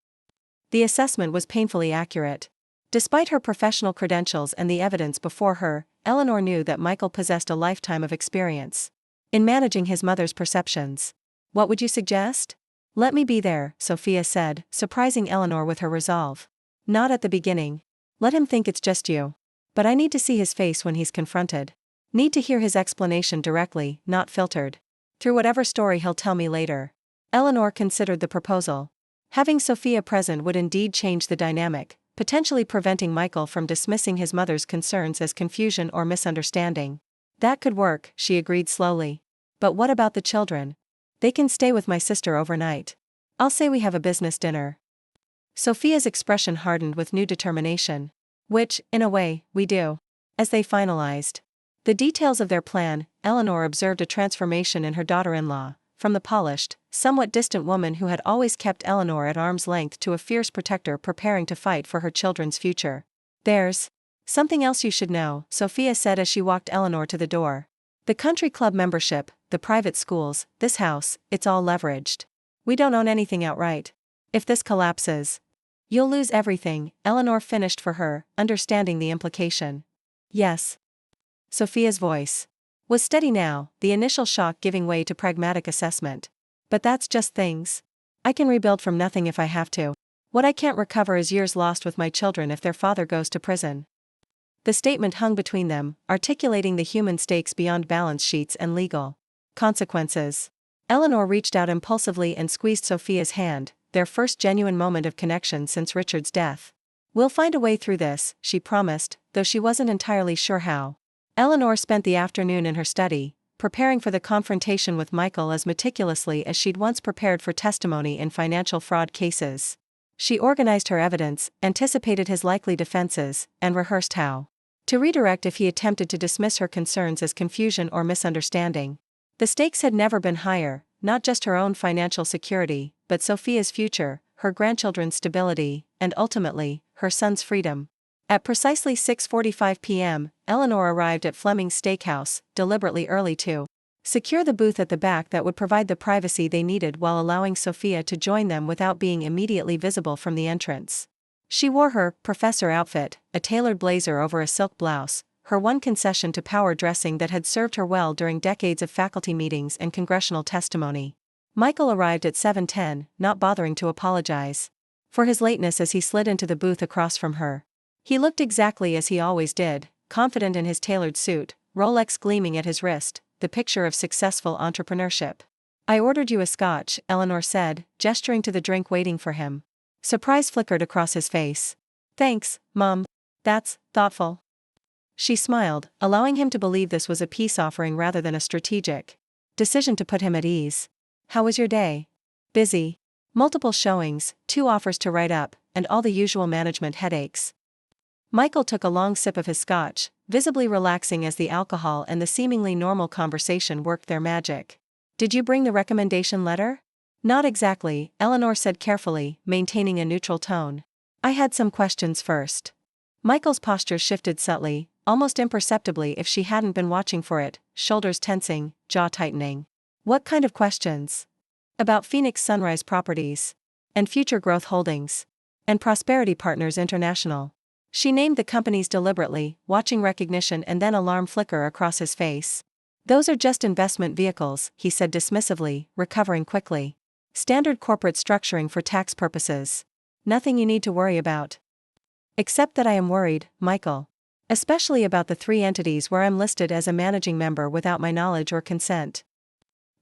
The assessment was painfully accurate. Despite her professional credentials and the evidence before her, Eleanor knew that Michael possessed a lifetime of experience in managing his mother's perceptions. What would you suggest? Let me be there, Sophia said, surprising Eleanor with her resolve. Not at the beginning. Let him think it's just you. But I need to see his face when he's confronted. Need to hear his explanation directly, not filtered through whatever story he'll tell me later. Eleanor considered the proposal. Having Sophia present would indeed change the dynamic, potentially preventing Michael from dismissing his mother's concerns as confusion or misunderstanding. That could work, she agreed slowly. But what about the children? They can stay with my sister overnight. I'll say we have a business dinner. Sophia's expression hardened with new determination. Which, in a way, we do. As they finalized the details of their plan, Eleanor observed a transformation in her daughter-in-law, from the polished, somewhat distant woman who had always kept Eleanor at arm's length to a fierce protector preparing to fight for her children's future. There's something else you should know, Sophia said as she walked Eleanor to the door. The country club membership, the private schools, this house, it's all leveraged. We don't own anything outright. If this collapses, you'll lose everything, Eleanor finished for her, understanding the implication. Yes. Sophia's voice was steady now, the initial shock giving way to pragmatic assessment. But that's just things. I can rebuild from nothing if I have to. What I can't recover is years lost with my children if their father goes to prison. The statement hung between them, articulating the human stakes beyond balance sheets and legal consequences. Eleanor reached out impulsively and squeezed Sophia's hand, their first genuine moment of connection since Richard's death. We'll find a way through this, she promised, though she wasn't entirely sure how. Eleanor spent the afternoon in her study, preparing for the confrontation with Michael as meticulously as she'd once prepared for testimony in financial fraud cases. She organized her evidence, anticipated his likely defenses, and rehearsed how To redirect if he attempted to dismiss her concerns as confusion or misunderstanding. The stakes had never been higher, not just her own financial security, but Sophia's future, her grandchildren's stability, and ultimately, her son's freedom. At precisely 6:45 p.m., Eleanor arrived at Fleming's Steakhouse, deliberately early to secure the booth at the back that would provide the privacy they needed while allowing Sophia to join them without being immediately visible from the entrance. She wore her professor outfit, a tailored blazer over a silk blouse, her one concession to power dressing that had served her well during decades of faculty meetings and congressional testimony. Michael arrived at 7:10, not bothering to apologize for his lateness as he slid into the booth across from her. He looked exactly as he always did, confident in his tailored suit, Rolex gleaming at his wrist, the picture of successful entrepreneurship. "I ordered you a scotch," Eleanor said, gesturing to the drink waiting for him. Surprise flickered across his face. "Thanks, Mom. That's thoughtful." She smiled, allowing him to believe this was a peace offering rather than a strategic decision to put him at ease. "How was your day?" "Busy. Multiple showings, 2 offers to write up, and all the usual management headaches." Michael took a long sip of his scotch, visibly relaxing as the alcohol and the seemingly normal conversation worked their magic. "Did you bring the recommendation letter?" "Not exactly," Eleanor said carefully, maintaining a neutral tone. "I had some questions first." Michael's posture shifted subtly, almost imperceptibly if she hadn't been watching for it, shoulders tensing, jaw tightening. "What kind of questions?" "About Phoenix Sunrise Properties. And Future Growth Holdings. And Prosperity Partners International." She named the companies deliberately, watching recognition and then alarm flicker across his face. "Those are just investment vehicles," he said dismissively, recovering quickly. "Standard corporate structuring for tax purposes. Nothing you need to worry about." "Except that I am worried, Michael. Especially about the 3 entities where I'm listed as a managing member without my knowledge or consent."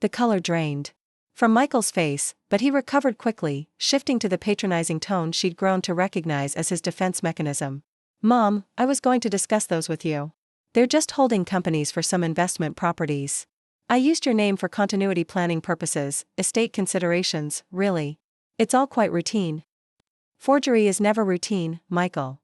The color drained from Michael's face, but he recovered quickly, shifting to the patronizing tone she'd grown to recognize as his defense mechanism. "Mom, I was going to discuss those with you. They're just holding companies for some investment properties. I used your name for continuity planning purposes, estate considerations, really. It's all quite routine." "Forgery is never routine, Michael."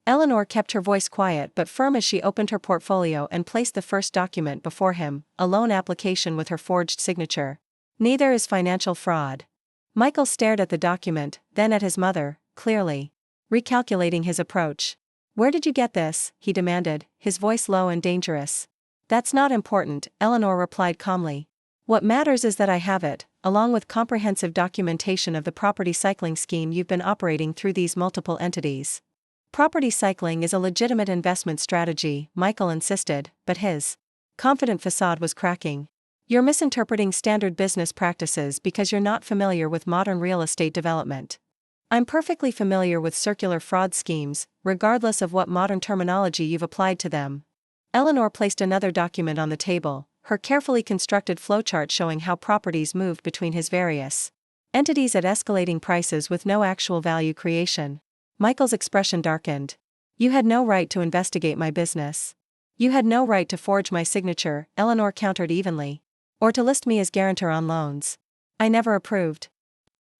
Eleanor kept her voice quiet but firm as she opened her portfolio and placed the first document before him, a loan application with her forged signature. "Neither is financial fraud." Michael stared at the document, then at his mother, clearly recalculating his approach. "Where did you get this?" he demanded, his voice low and dangerous. "That's not important," Eleanor replied calmly. "What matters is that I have it, along with comprehensive documentation of the property cycling scheme you've been operating through these multiple entities." "Property cycling is a legitimate investment strategy," Michael insisted, but his confident facade was cracking. "You're misinterpreting standard business practices because you're not familiar with modern real estate development." "I'm perfectly familiar with circular fraud schemes, regardless of what modern terminology you've applied to them." Eleanor placed another document on the table, her carefully constructed flowchart showing how properties moved between his various entities at escalating prices with no actual value creation. Michael's expression darkened. "You had no right to investigate my business. You had no right to forge my signature," Eleanor countered evenly. "Or to list me as guarantor on loans. I never approved."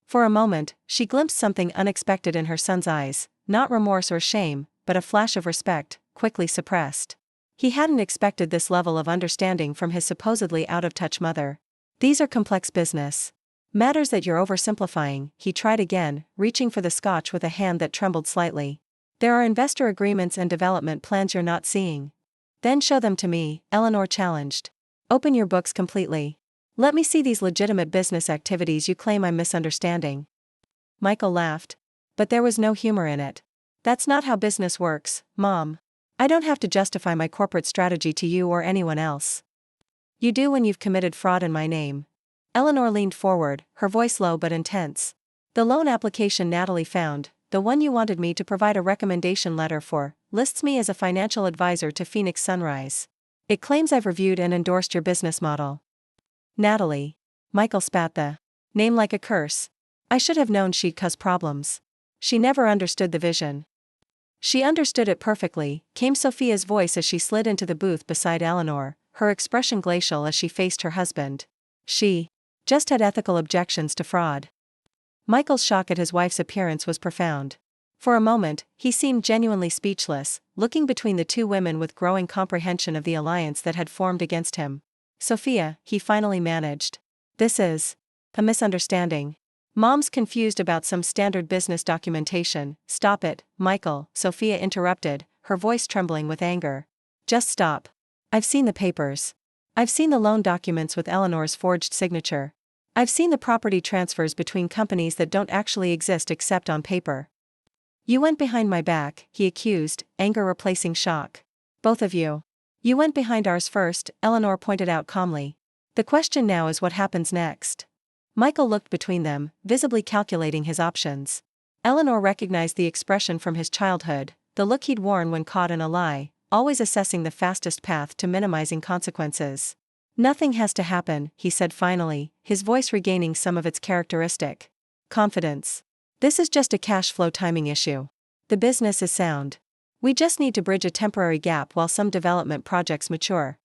For a moment, she glimpsed something unexpected in her son's eyes, not remorse or shame, but a flash of respect, quickly suppressed. He hadn't expected this level of understanding from his supposedly out-of-touch mother. "These are complex business matters that you're oversimplifying," he tried again, reaching for the scotch with a hand that trembled slightly. "There are investor agreements and development plans you're not seeing." "Then show them to me," Eleanor challenged. "Open your books completely. Let me see these legitimate business activities you claim I'm misunderstanding." Michael laughed. But there was no humor in it. "That's not how business works, Mom. I don't have to justify my corporate strategy to you or anyone else." "You do when you've committed fraud in my name." Eleanor leaned forward, her voice low but intense. "The loan application Natalie found, the one you wanted me to provide a recommendation letter for, lists me as a financial advisor to Phoenix Sunrise. It claims I've reviewed and endorsed your business model." "Natalie." Michael spat the name like a curse. "I should have known she'd cause problems." "She never understood the vision." "She understood it perfectly," came Sophia's voice as she slid into the booth beside Eleanor, her expression glacial as she faced her husband. "She just had ethical objections to fraud." Michael's shock at his wife's appearance was profound. For a moment, he seemed genuinely speechless, looking between the two women with growing comprehension of the alliance that had formed against him. Sophia, he finally managed. This is a misunderstanding. Mom's confused about some standard business documentation. Stop it, Michael, Sophia interrupted, her voice trembling with anger. Just stop. I've seen the papers. I've seen the loan documents with Eleanor's forged signature. I've seen the property transfers between companies that don't actually exist except on paper. You went behind my back, he accused, anger replacing shock. Both of you. You went behind ours first, Eleanor pointed out calmly. The question now is what happens next. Michael looked between them, visibly calculating his options. Eleanor recognized the expression from his childhood, the look he'd worn when caught in a lie, always assessing the fastest path to minimizing consequences. Nothing has to happen, he said finally, his voice regaining some of its characteristic confidence. This is just a cash flow timing issue. The business is sound. We just need to bridge a temporary gap while some development projects mature.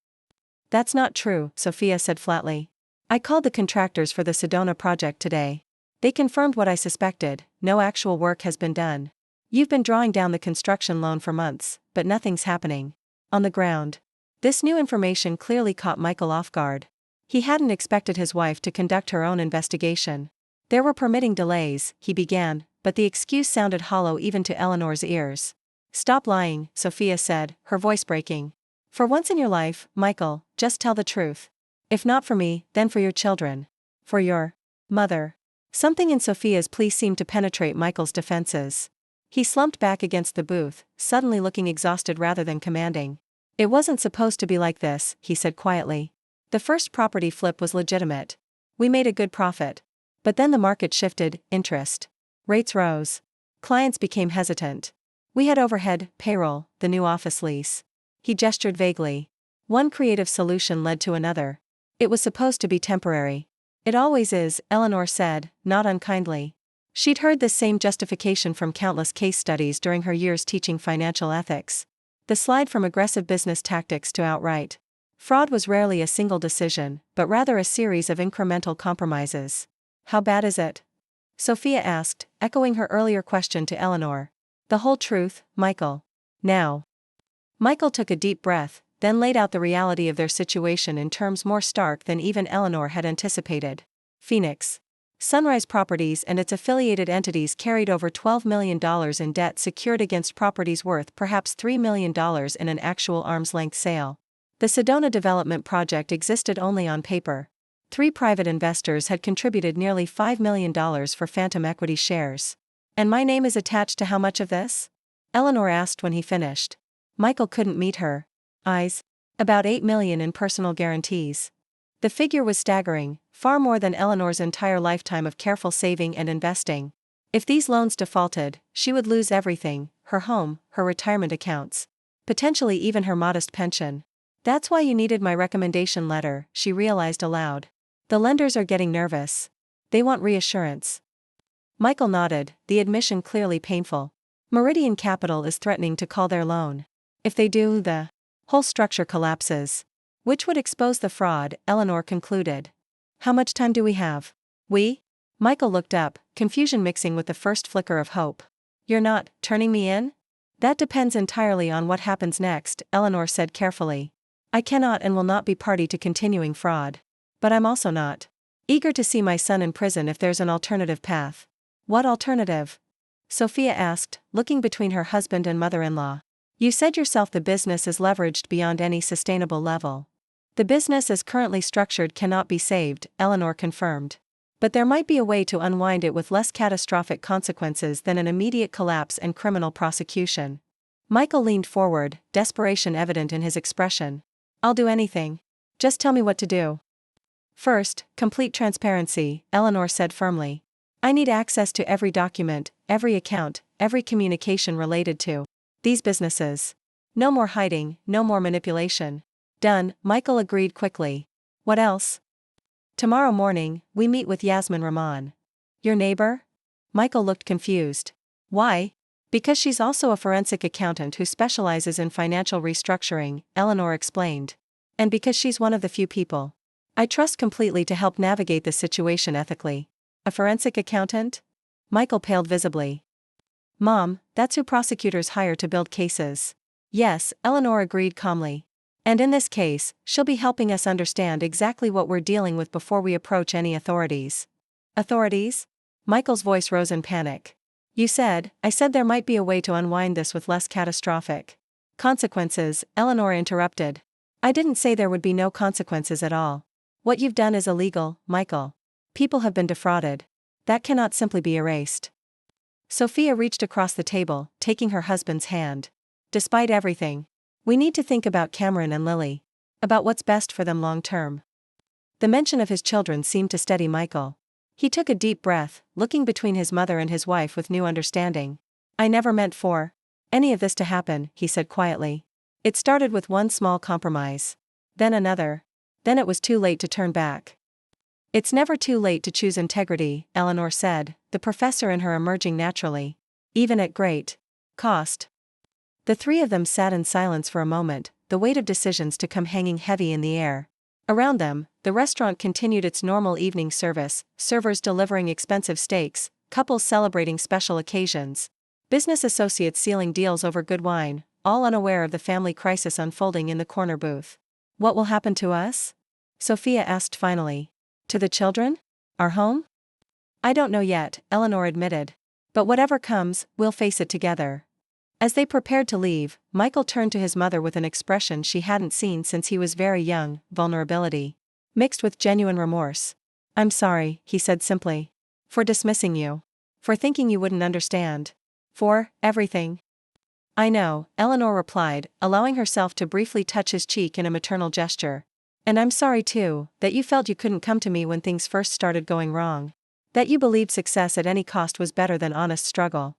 That's not true, Sophia said flatly. I called the contractors for the Sedona project today. They confirmed what I suspected, no actual work has been done. You've been drawing down the construction loan for months, but nothing's happening. On the ground. This new information clearly caught Michael off guard. He hadn't expected his wife to conduct her own investigation. There were permitting delays, he began, but the excuse sounded hollow even to Eleanor's ears. Stop lying, Sophia said, her voice breaking. For once in your life, Michael, just tell the truth. If not for me, then for your children. For your mother. Something in Sophia's plea seemed to penetrate Michael's defenses. He slumped back against the booth, suddenly looking exhausted rather than commanding. It wasn't supposed to be like this, he said quietly. The first property flip was legitimate. We made a good profit. But then the market shifted, interest rates rose. Clients became hesitant. We had overhead, payroll, the new office lease. He gestured vaguely. One creative solution led to another. It was supposed to be temporary. It always is, Eleanor said, not unkindly. She'd heard this same justification from countless case studies during her years teaching financial ethics. The slide from aggressive business tactics to outright fraud was rarely a single decision, but rather a series of incremental compromises. How bad is it? Sophia asked, echoing her earlier question to Eleanor. The whole truth, Michael. Now. Michael took a deep breath, then laid out the reality of their situation in terms more stark than even Eleanor had anticipated. Phoenix. Sunrise Properties and its affiliated entities carried over $12 million in debt secured against properties worth perhaps $3 million in an actual arm's-length sale. The Sedona development project existed only on paper. 3 private investors had contributed nearly $5 million for phantom equity shares. And my name is attached to how much of this? Eleanor asked when he finished. Michael couldn't meet her eyes. About $8 million in personal guarantees. The figure was staggering, far more than Eleanor's entire lifetime of careful saving and investing. If these loans defaulted, she would lose everything, her home, her retirement accounts. Potentially even her modest pension. That's why you needed my recommendation letter, she realized aloud. The lenders are getting nervous. They want reassurance. Michael nodded, the admission clearly painful. Meridian Capital is threatening to call their loan. If they do, the whole structure collapses. Which would expose the fraud, Eleanor concluded. How much time do we have? We? Michael looked up, confusion mixing with the first flicker of hope. You're not turning me in? That depends entirely on what happens next, Eleanor said carefully. I cannot and will not be party to continuing fraud. But I'm also not eager to see my son in prison if there's an alternative path. What alternative? Sophia asked, looking between her husband and mother-in-law. You said yourself the business is leveraged beyond any sustainable level. The business as currently structured cannot be saved, Eleanor confirmed. But there might be a way to unwind it with less catastrophic consequences than an immediate collapse and criminal prosecution. Michael leaned forward, desperation evident in his expression. I'll do anything. Just tell me what to do. First, complete transparency, Eleanor said firmly. I need access to every document, every account, every communication related to these businesses. No more hiding, no more manipulation. Done, Michael agreed quickly. What else? Tomorrow morning, we meet with Yasmin Rahman. Your neighbor? Michael looked confused. Why? Because she's also a forensic accountant who specializes in financial restructuring, Eleanor explained. And because she's one of the few people I trust completely to help navigate this situation ethically. A forensic accountant? Michael paled visibly. Mom, that's who prosecutors hire to build cases. Yes, Eleanor agreed calmly. And in this case, she'll be helping us understand exactly what we're dealing with before we approach any authorities. Authorities? Michael's voice rose in panic. I said there might be a way to unwind this with less catastrophic consequences, Eleanor interrupted. I didn't say there would be no consequences at all. What you've done is illegal, Michael. People have been defrauded. That cannot simply be erased. Sophia reached across the table, taking her husband's hand. Despite everything, we need to think about Cameron and Lily. About what's best for them long term. The mention of his children seemed to steady Michael. He took a deep breath, looking between his mother and his wife with new understanding. I never meant for any of this to happen, he said quietly. It started with one small compromise. Then another. Then it was too late to turn back. It's never too late to choose integrity, Eleanor said, the professor in her emerging naturally. Even at great cost. The three of them sat in silence for a moment, the weight of decisions to come hanging heavy in the air. Around them, the restaurant continued its normal evening service, servers delivering expensive steaks, couples celebrating special occasions, business associates sealing deals over good wine, all unaware of the family crisis unfolding in the corner booth. What will happen to us? Sophia asked finally. To the children? Our home? I don't know yet, Eleanor admitted. But whatever comes, we'll face it together. As they prepared to leave, Michael turned to his mother with an expression she hadn't seen since he was very young, vulnerability, mixed with genuine remorse. I'm sorry, he said simply. For dismissing you. For thinking you wouldn't understand. For everything. I know, Eleanor replied, allowing herself to briefly touch his cheek in a maternal gesture. And I'm sorry too, that you felt you couldn't come to me when things first started going wrong. That you believed success at any cost was better than honest struggle.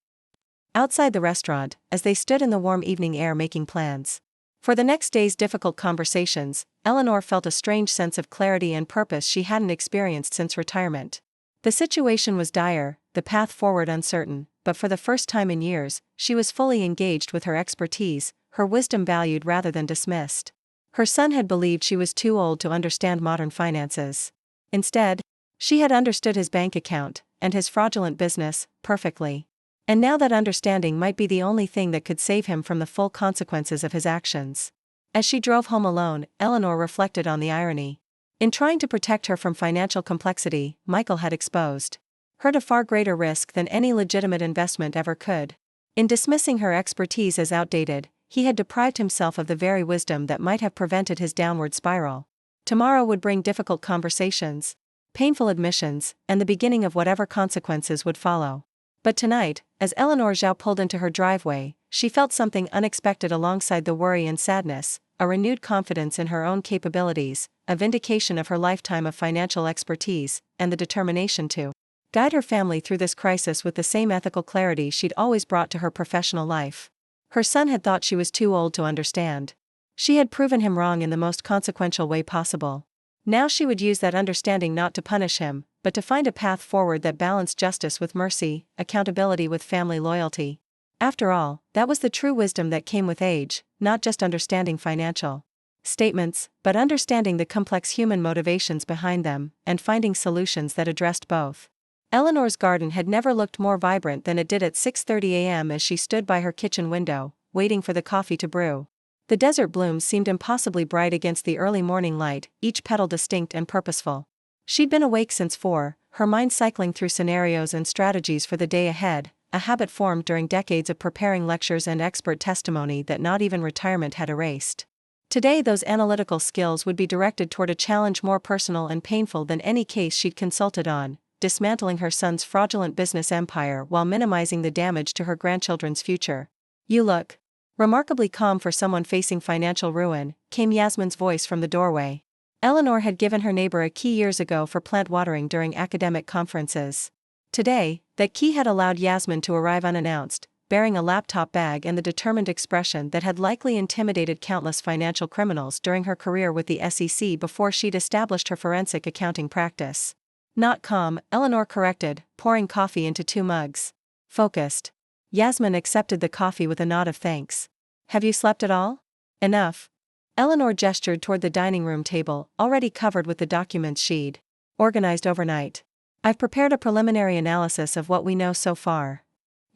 Outside the restaurant, as they stood in the warm evening air making plans for the next day's difficult conversations, Eleanor felt a strange sense of clarity and purpose she hadn't experienced since retirement. The situation was dire, the path forward uncertain, but for the first time in years, she was fully engaged with her expertise, her wisdom valued rather than dismissed. Her son had believed she was too old to understand modern finances. Instead, she had understood his bank account, and his fraudulent business, perfectly. And now that understanding might be the only thing that could save him from the full consequences of his actions. As she drove home alone, Eleanor reflected on the irony. In trying to protect her from financial complexity, Michael had exposed her to far greater risk than any legitimate investment ever could. In dismissing her expertise as outdated, he had deprived himself of the very wisdom that might have prevented his downward spiral. Tomorrow would bring difficult conversations, painful admissions, and the beginning of whatever consequences would follow. But tonight, as Eleanor Zhao pulled into her driveway, she felt something unexpected alongside the worry and sadness, a renewed confidence in her own capabilities, a vindication of her lifetime of financial expertise, and the determination to guide her family through this crisis with the same ethical clarity she'd always brought to her professional life. Her son had thought she was too old to understand. She had proven him wrong in the most consequential way possible. Now she would use that understanding not to punish him, but to find a path forward that balanced justice with mercy, accountability with family loyalty. After all, that was the true wisdom that came with age, not just understanding financial statements, but understanding the complex human motivations behind them, and finding solutions that addressed both. Eleanor's garden had never looked more vibrant than it did at 6:30 a.m. as she stood by her kitchen window, waiting for the coffee to brew. The desert blooms seemed impossibly bright against the early morning light, each petal distinct and purposeful. She'd been awake since 4, her mind cycling through scenarios and strategies for the day ahead, a habit formed during decades of preparing lectures and expert testimony that not even retirement had erased. Today those analytical skills would be directed toward a challenge more personal and painful than any case she'd consulted on, dismantling her son's fraudulent business empire while minimizing the damage to her grandchildren's future. You look remarkably calm for someone facing financial ruin, came Yasmin's voice from the doorway. Eleanor had given her neighbor a key years ago for plant watering during academic conferences. Today, that key had allowed Yasmin to arrive unannounced, bearing a laptop bag and the determined expression that had likely intimidated countless financial criminals during her career with the SEC before she'd established her forensic accounting practice. Not calm, Eleanor corrected, pouring coffee into 2 mugs. Focused. Yasmin accepted the coffee with a nod of thanks. Have you slept at all? Enough. Eleanor gestured toward the dining room table, already covered with the documents she'd organized overnight. I've prepared a preliminary analysis of what we know so far.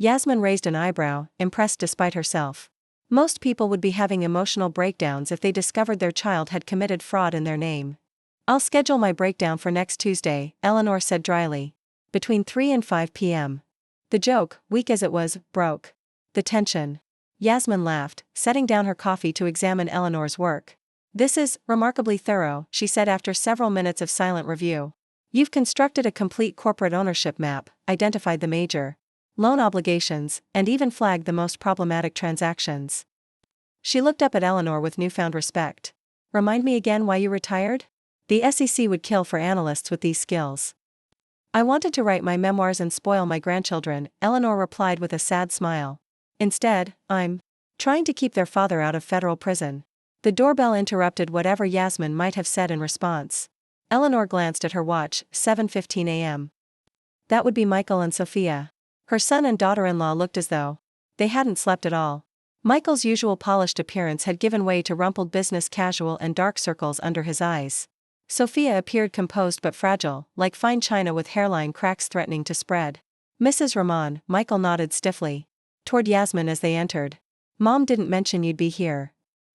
Yasmin raised an eyebrow, impressed despite herself. Most people would be having emotional breakdowns if they discovered their child had committed fraud in their name. I'll schedule my breakdown for next Tuesday, Eleanor said dryly. Between 3 and 5 p.m. The joke, weak as it was, broke the tension. Yasmin laughed, setting down her coffee to examine Eleanor's work. This is remarkably thorough, she said after several minutes of silent review. You've constructed a complete corporate ownership map, identified the major loan obligations, and even flagged the most problematic transactions. She looked up at Eleanor with newfound respect. Remind me again why you retired? The SEC would kill for analysts with these skills. I wanted to write my memoirs and spoil my grandchildren, Eleanor replied with a sad smile. Instead, I'm trying to keep their father out of federal prison. The doorbell interrupted whatever Yasmin might have said in response. Eleanor glanced at her watch, 7:15 a.m. That would be Michael and Sophia. Her son and daughter-in-law looked as though they hadn't slept at all. Michael's usual polished appearance had given way to rumpled business casual and dark circles under his eyes. Sophia appeared composed but fragile, like fine china with hairline cracks threatening to spread. Mrs. Rahman, Michael nodded stiffly toward Yasmin as they entered. Mom didn't mention you'd be here.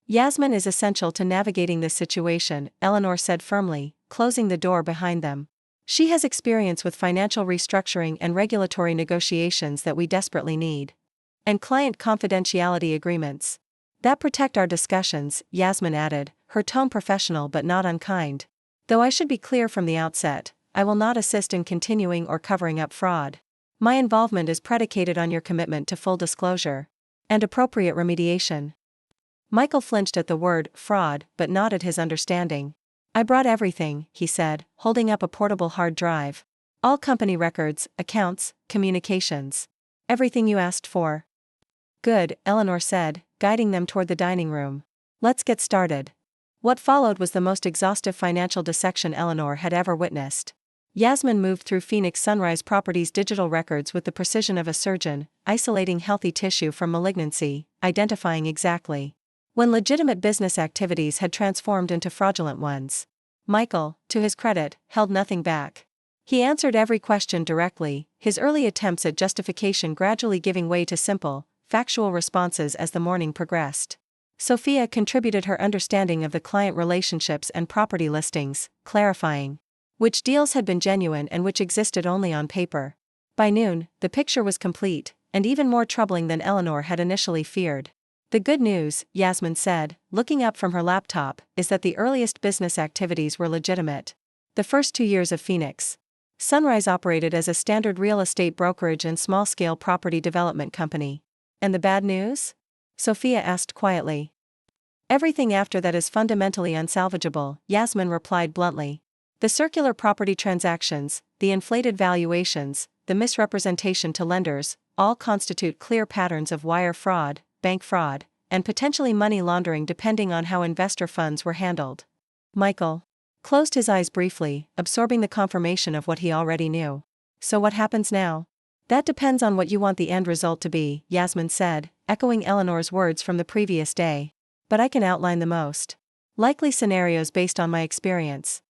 Yasmin is essential to navigating this situation, Eleanor said firmly, closing the door behind them. She has experience with financial restructuring and regulatory negotiations that we desperately need. And client confidentiality agreements that protect our discussions, Yasmin added, her tone professional but not unkind. Though I should be clear from the outset, I will not assist in continuing or covering up fraud. My involvement is predicated on your commitment to full disclosure and appropriate remediation. Michael flinched at the word fraud but nodded his understanding. I brought everything, he said, holding up a portable hard drive. All company records, accounts, communications. Everything you asked for. Good, Eleanor said, guiding them toward the dining room. Let's get started. What followed was the most exhaustive financial dissection Eleanor had ever witnessed. Yasmin moved through Phoenix Sunrise Properties' digital records with the precision of a surgeon, isolating healthy tissue from malignancy, identifying exactly when legitimate business activities had transformed into fraudulent ones. Michael, to his credit, held nothing back. He answered every question directly, his early attempts at justification gradually giving way to simple, factual responses as the morning progressed. Sophia contributed her understanding of the client relationships and property listings, clarifying which deals had been genuine and which existed only on paper. By noon, the picture was complete, and even more troubling than Eleanor had initially feared. The good news, Yasmin said, looking up from her laptop, is that the earliest business activities were legitimate. The first 2 years of Phoenix Sunrise operated as a standard real estate brokerage and small-scale property development company. And the bad news? Sophia asked quietly. Everything after that is fundamentally unsalvageable, Yasmin replied bluntly. The circular property transactions, the inflated valuations, the misrepresentation to lenders, all constitute clear patterns of wire fraud, bank fraud, and potentially money laundering depending on how investor funds were handled. Michael closed his eyes briefly, absorbing the confirmation of what he already knew. So what happens now? That depends on what you want the end result to be, Yasmin said, echoing Eleanor's words from the previous day. But I can outline the most likely scenarios based on my experience.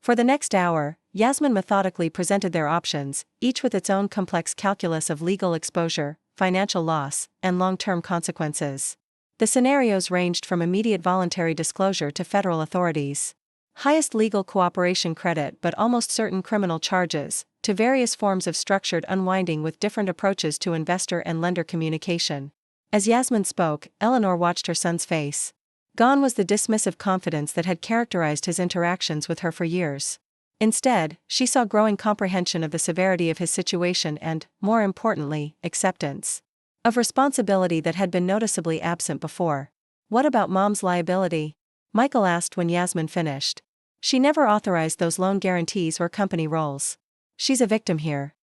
For the next hour, Yasmin methodically presented their options, each with its own complex calculus of legal exposure, financial loss, and long-term consequences. The scenarios ranged from immediate voluntary disclosure to federal authorities' highest legal cooperation credit but almost certain criminal charges, to various forms of structured unwinding with different approaches to investor and lender communication. As Yasmin spoke, Eleanor watched her son's face. Gone was the dismissive confidence that had characterized his interactions with her for years. Instead, she saw growing comprehension of the severity of his situation and, more importantly, acceptance of responsibility that had been noticeably absent before. What about Mom's liability? Michael asked when Yasmin finished. She never authorized those loan guarantees or company roles. She's a victim here.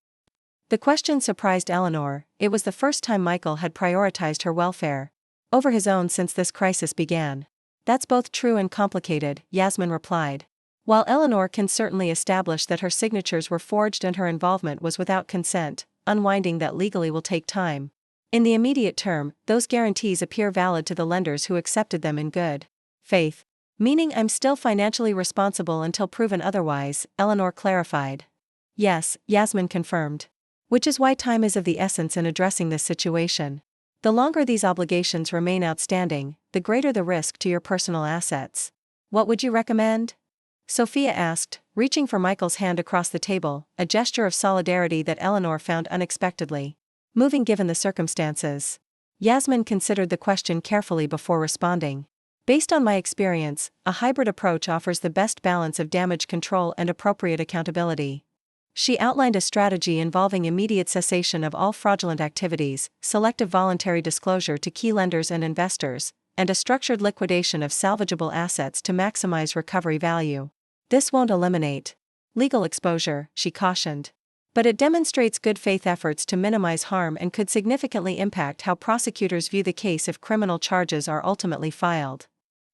The question surprised Eleanor. It was the first time Michael had prioritized her welfare over his own since this crisis began. That's both true and complicated, Yasmin replied. While Eleanor can certainly establish that her signatures were forged and her involvement was without consent, unwinding that legally will take time. In the immediate term, those guarantees appear valid to the lenders who accepted them in good faith. Meaning I'm still financially responsible until proven otherwise, Eleanor clarified. Yes, Yasmin confirmed. Which is why time is of the essence in addressing this situation. The longer these obligations remain outstanding, the greater the risk to your personal assets. What would you recommend? Sophia asked, reaching for Michael's hand across the table, a gesture of solidarity that Eleanor found unexpectedly moving given the circumstances. Yasmin considered the question carefully before responding. Based on my experience, a hybrid approach offers the best balance of damage control and appropriate accountability. She outlined a strategy involving immediate cessation of all fraudulent activities, selective voluntary disclosure to key lenders and investors, and a structured liquidation of salvageable assets to maximize recovery value. This won't eliminate legal exposure, she cautioned. But it demonstrates good faith efforts to minimize harm and could significantly impact how prosecutors view the case if criminal charges are ultimately filed.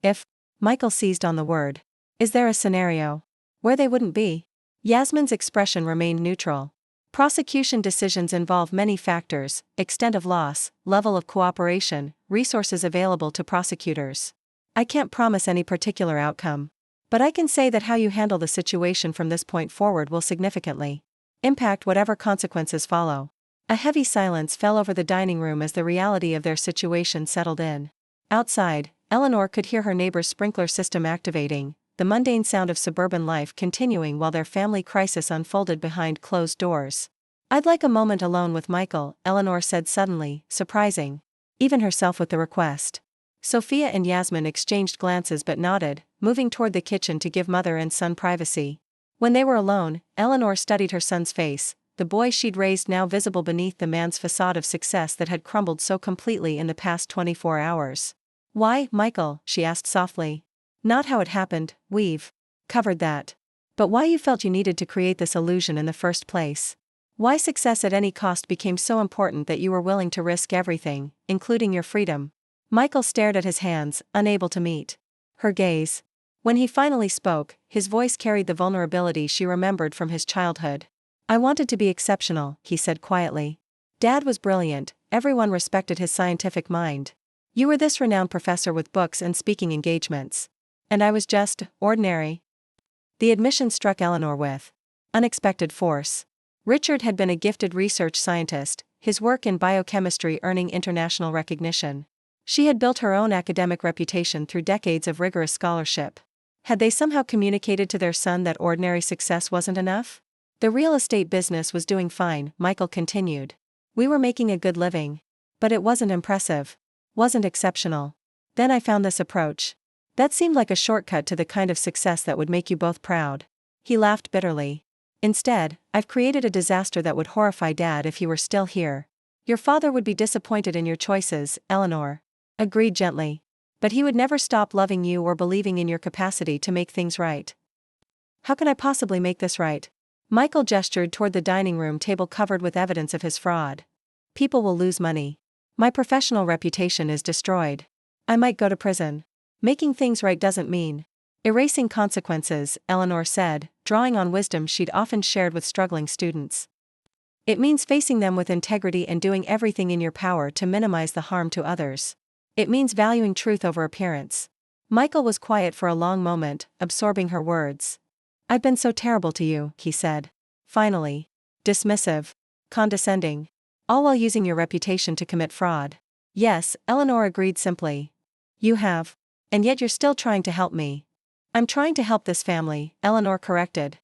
If, Michael seized on the word, is there a scenario where they wouldn't be? Yasmin's expression remained neutral. Prosecution decisions involve many factors: extent of loss, level of cooperation, resources available to prosecutors. I can't promise any particular outcome. But I can say that how you handle the situation from this point forward will significantly impact whatever consequences follow. A heavy silence fell over the dining room as the reality of their situation settled in. Outside, Eleanor could hear her neighbor's sprinkler system activating, the mundane sound of suburban life continuing while their family crisis unfolded behind closed doors. I'd like a moment alone with Michael, Eleanor said suddenly, surprising even herself with the request. Sophia and Yasmin exchanged glances but nodded, moving toward the kitchen to give mother and son privacy. When they were alone, Eleanor studied her son's face, the boy she'd raised now visible beneath the man's facade of success that had crumbled so completely in the past 24 hours. Why, Michael? She asked softly. Not how it happened, we've covered that. But why you felt you needed to create this illusion in the first place. Why success at any cost became so important that you were willing to risk everything, including your freedom. Michael stared at his hands, unable to meet her gaze. When he finally spoke, his voice carried the vulnerability she remembered from his childhood. I wanted to be exceptional, he said quietly. Dad was brilliant, everyone respected his scientific mind. You were this renowned professor with books and speaking engagements. And I was just ordinary. The admission struck Eleanor with unexpected force. Richard had been a gifted research scientist, his work in biochemistry earning international recognition. She had built her own academic reputation through decades of rigorous scholarship. Had they somehow communicated to their son that ordinary success wasn't enough? The real estate business was doing fine, Michael continued. We were making a good living. But it wasn't impressive. Wasn't exceptional. Then I found this approach. That seemed like a shortcut to the kind of success that would make you both proud. He laughed bitterly. Instead, I've created a disaster that would horrify Dad if he were still here. Your father would be disappointed in your choices, Eleanor agreed gently. But he would never stop loving you or believing in your capacity to make things right. How can I possibly make this right? Michael gestured toward the dining room table covered with evidence of his fraud. People will lose money. My professional reputation is destroyed. I might go to prison. Making things right doesn't mean erasing consequences, Eleanor said, drawing on wisdom she'd often shared with struggling students. It means facing them with integrity and doing everything in your power to minimize the harm to others. It means valuing truth over appearance. Michael was quiet for a long moment, absorbing her words. I've been so terrible to you, he said. Finally. Dismissive. Condescending. All while using your reputation to commit fraud. Yes, Eleanor agreed simply. You have. And yet you're still trying to help me. I'm trying to help this family, Eleanor corrected.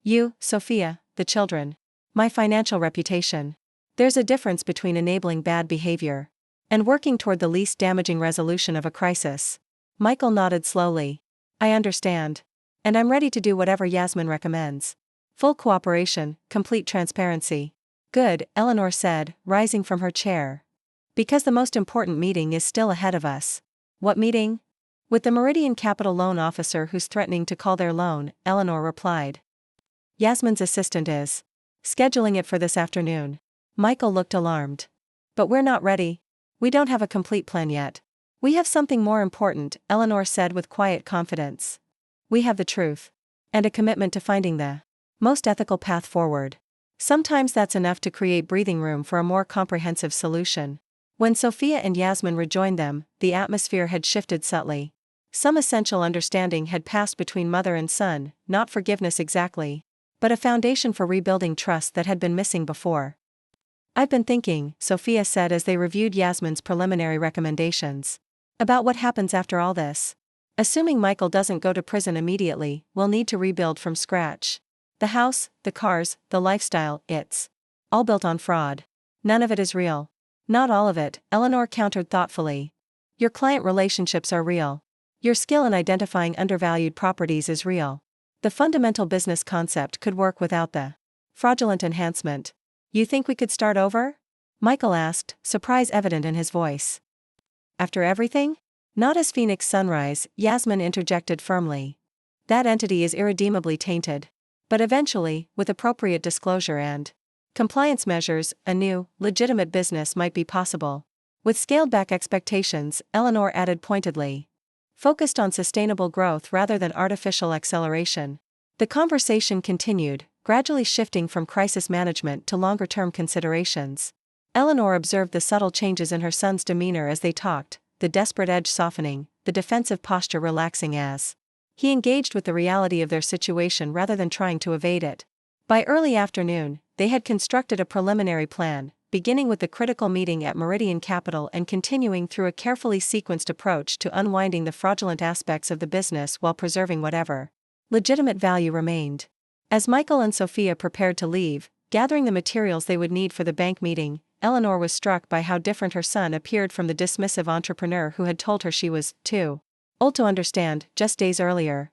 You, Sophia, the children. My financial reputation. There's a difference between enabling bad behavior and working toward the least damaging resolution of a crisis. Michael nodded slowly. I understand. And I'm ready to do whatever Yasmin recommends. Full cooperation, complete transparency. Good, Eleanor said, rising from her chair. Because the most important meeting is still ahead of us. What meeting? With the Meridian Capital loan officer who's threatening to call their loan, Eleanor replied. Yasmin's assistant is scheduling it for this afternoon. Michael looked alarmed. But we're not ready. We don't have a complete plan yet. We have something more important, Eleanor said with quiet confidence. We have the truth. And a commitment to finding the most ethical path forward. Sometimes that's enough to create breathing room for a more comprehensive solution. When Sophia and Yasmin rejoined them, the atmosphere had shifted subtly. Some essential understanding had passed between mother and son, not forgiveness exactly. but a foundation for rebuilding trust that had been missing before. "I've been thinking," Sophia said as they reviewed Yasmin's preliminary recommendations, "about what happens after all this. Assuming Michael doesn't go to prison immediately, we'll need to rebuild from scratch. The house, the cars, the lifestyle, it's all built on fraud. None of it is real." "Not all of it," Eleanor countered thoughtfully. "Your client relationships are real. Your skill in identifying undervalued properties is real. The fundamental business concept could work without the fraudulent enhancement." "You think we could start over?" Michael asked, surprise evident in his voice. "After everything?" "Not as Phoenix Sunrise," Yasmin interjected firmly. "That entity is irredeemably tainted. But eventually, with appropriate disclosure and compliance measures, a new, legitimate business might be possible." With scaled-back expectations, Eleanor added pointedly. "Focused on sustainable growth rather than artificial acceleration." The conversation continued, gradually shifting from crisis management to longer-term considerations. Eleanor observed the subtle changes in her son's demeanor as they talked, the desperate edge softening, the defensive posture relaxing as he engaged with the reality of their situation rather than trying to evade it. By early afternoon, they had constructed a preliminary plan, beginning with the critical meeting at Meridian Capital and continuing through a carefully sequenced approach to unwinding the fraudulent aspects of the business while preserving whatever legitimate value remained. As Michael and Sophia prepared to leave, gathering the materials they would need for the bank meeting, Eleanor was struck by how different her son appeared from the dismissive entrepreneur who had told her she was too old to understand just days earlier.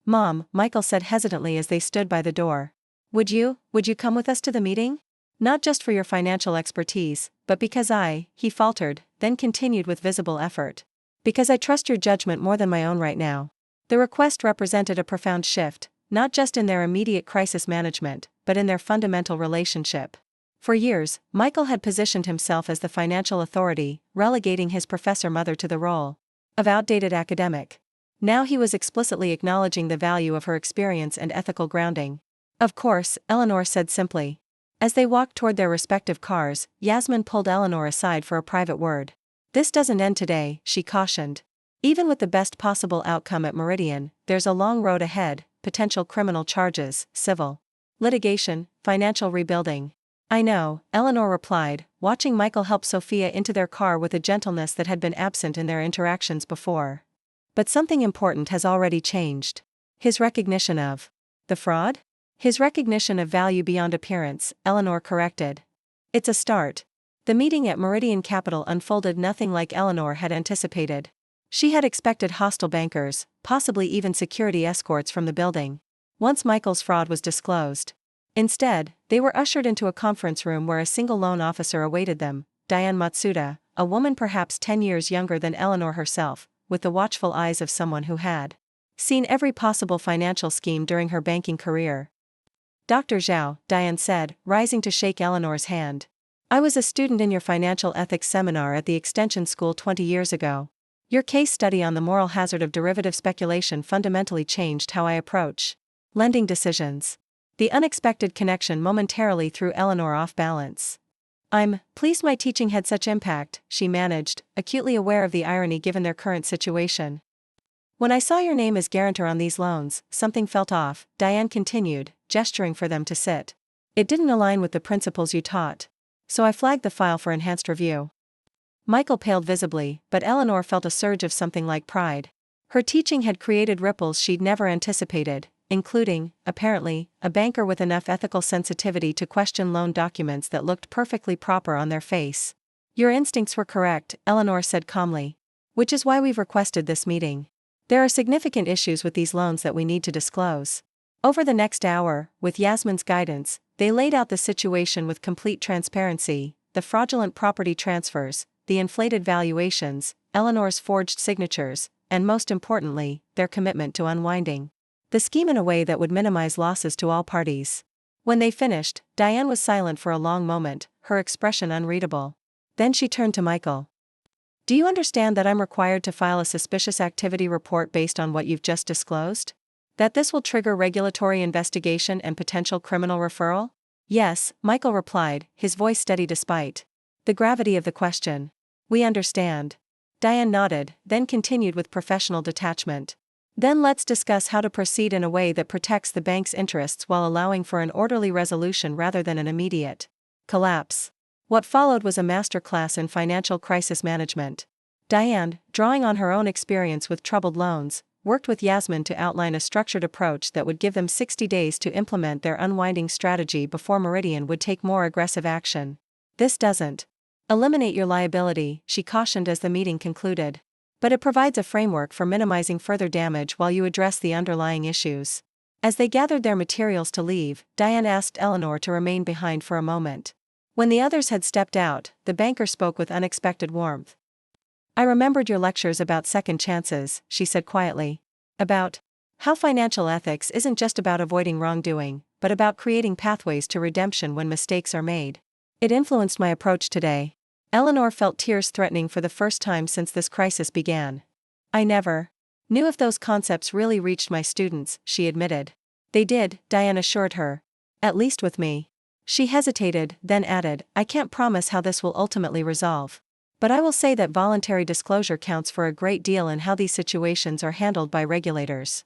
"Mom," Michael said hesitantly as they stood by the door. Would you come with us to the meeting? Not just for your financial expertise, but because he faltered, then continued with visible effort. Because I trust your judgment more than my own right now." The request represented a profound shift, not just in their immediate crisis management, but in their fundamental relationship. For years, Michael had positioned himself as the financial authority, relegating his professor mother to the role of outdated academic. Now he was explicitly acknowledging the value of her experience and ethical grounding. "Of course," Eleanor said simply. As they walked toward their respective cars, Yasmin pulled Eleanor aside for a private word. "This doesn't end today," she cautioned. "Even with the best possible outcome at Meridian, there's a long road ahead, potential criminal charges, civil litigation, financial rebuilding." "I know," Eleanor replied, watching Michael help Sophia into their car with a gentleness that had been absent in their interactions before. "But something important has already changed. His recognition of the fraud?" "His recognition of value beyond appearance," Eleanor corrected. "It's a start." The meeting at Meridian Capital unfolded nothing like Eleanor had anticipated. She had expected hostile bankers, possibly even security escorts from the building, once Michael's fraud was disclosed. Instead, they were ushered into a conference room where a single loan officer awaited them, Diane Matsuda, a woman perhaps 10 years younger than Eleanor herself, with the watchful eyes of someone who had seen every possible financial scheme during her banking career. "Dr. Zhao," Diane said, rising to shake Eleanor's hand. "I was a student in your financial ethics seminar at the Extension School 20 years ago. Your case study on the moral hazard of derivative speculation fundamentally changed how I approach lending decisions." The unexpected connection momentarily threw Eleanor off balance. "I'm pleased my teaching had such impact," she managed, acutely aware of the irony given their current situation. "When I saw your name as guarantor on these loans, something felt off," Diane continued, gesturing for them to sit. "It didn't align with the principles you taught. So I flagged the file for enhanced review." Michael paled visibly, but Eleanor felt a surge of something like pride. Her teaching had created ripples she'd never anticipated, including, apparently, a banker with enough ethical sensitivity to question loan documents that looked perfectly proper on their face. "Your instincts were correct," Eleanor said calmly. "Which is why we've requested this meeting. There are significant issues with these loans that we need to disclose." Over the next hour, with Yasmin's guidance, they laid out the situation with complete transparency: the fraudulent property transfers, the inflated valuations, Eleanor's forged signatures, and most importantly, their commitment to unwinding the scheme in a way that would minimize losses to all parties. When they finished, Diane was silent for a long moment, her expression unreadable. Then she turned to Michael. "Do you understand that I'm required to file a suspicious activity report based on what you've just disclosed? That this will trigger regulatory investigation and potential criminal referral?" "Yes," Michael replied, his voice steady despite the gravity of the question. "We understand." Diane nodded, then continued with professional detachment. Then let's discuss how to proceed in a way that protects the bank's interests while allowing for an orderly resolution rather than an immediate collapse. What followed was a masterclass in financial crisis management. Diane, drawing on her own experience with troubled loans, worked with Yasmin to outline a structured approach that would give them 60 days to implement their unwinding strategy before Meridian would take more aggressive action. This doesn't eliminate your liability, she cautioned as the meeting concluded. But it provides a framework for minimizing further damage while you address the underlying issues. As they gathered their materials to leave, Diane asked Eleanor to remain behind for a moment. When the others had stepped out, the banker spoke with unexpected warmth. I remembered your lectures about second chances, she said quietly. About how financial ethics isn't just about avoiding wrongdoing, but about creating pathways to redemption when mistakes are made. It influenced my approach today. Eleanor felt tears threatening for the first time since this crisis began. I never knew if those concepts really reached my students, she admitted. They did, Diane assured her. At least with me. She hesitated, then added, I can't promise how this will ultimately resolve. But I will say that voluntary disclosure counts for a great deal in how these situations are handled by regulators.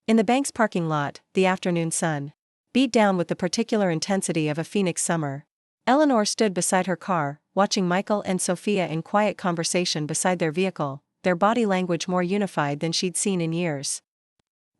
In the bank's parking lot, the afternoon sun beat down with the particular intensity of a Phoenix summer. Eleanor stood beside her car, watching Michael and Sophia in quiet conversation beside their vehicle, their body language more unified than she'd seen in years.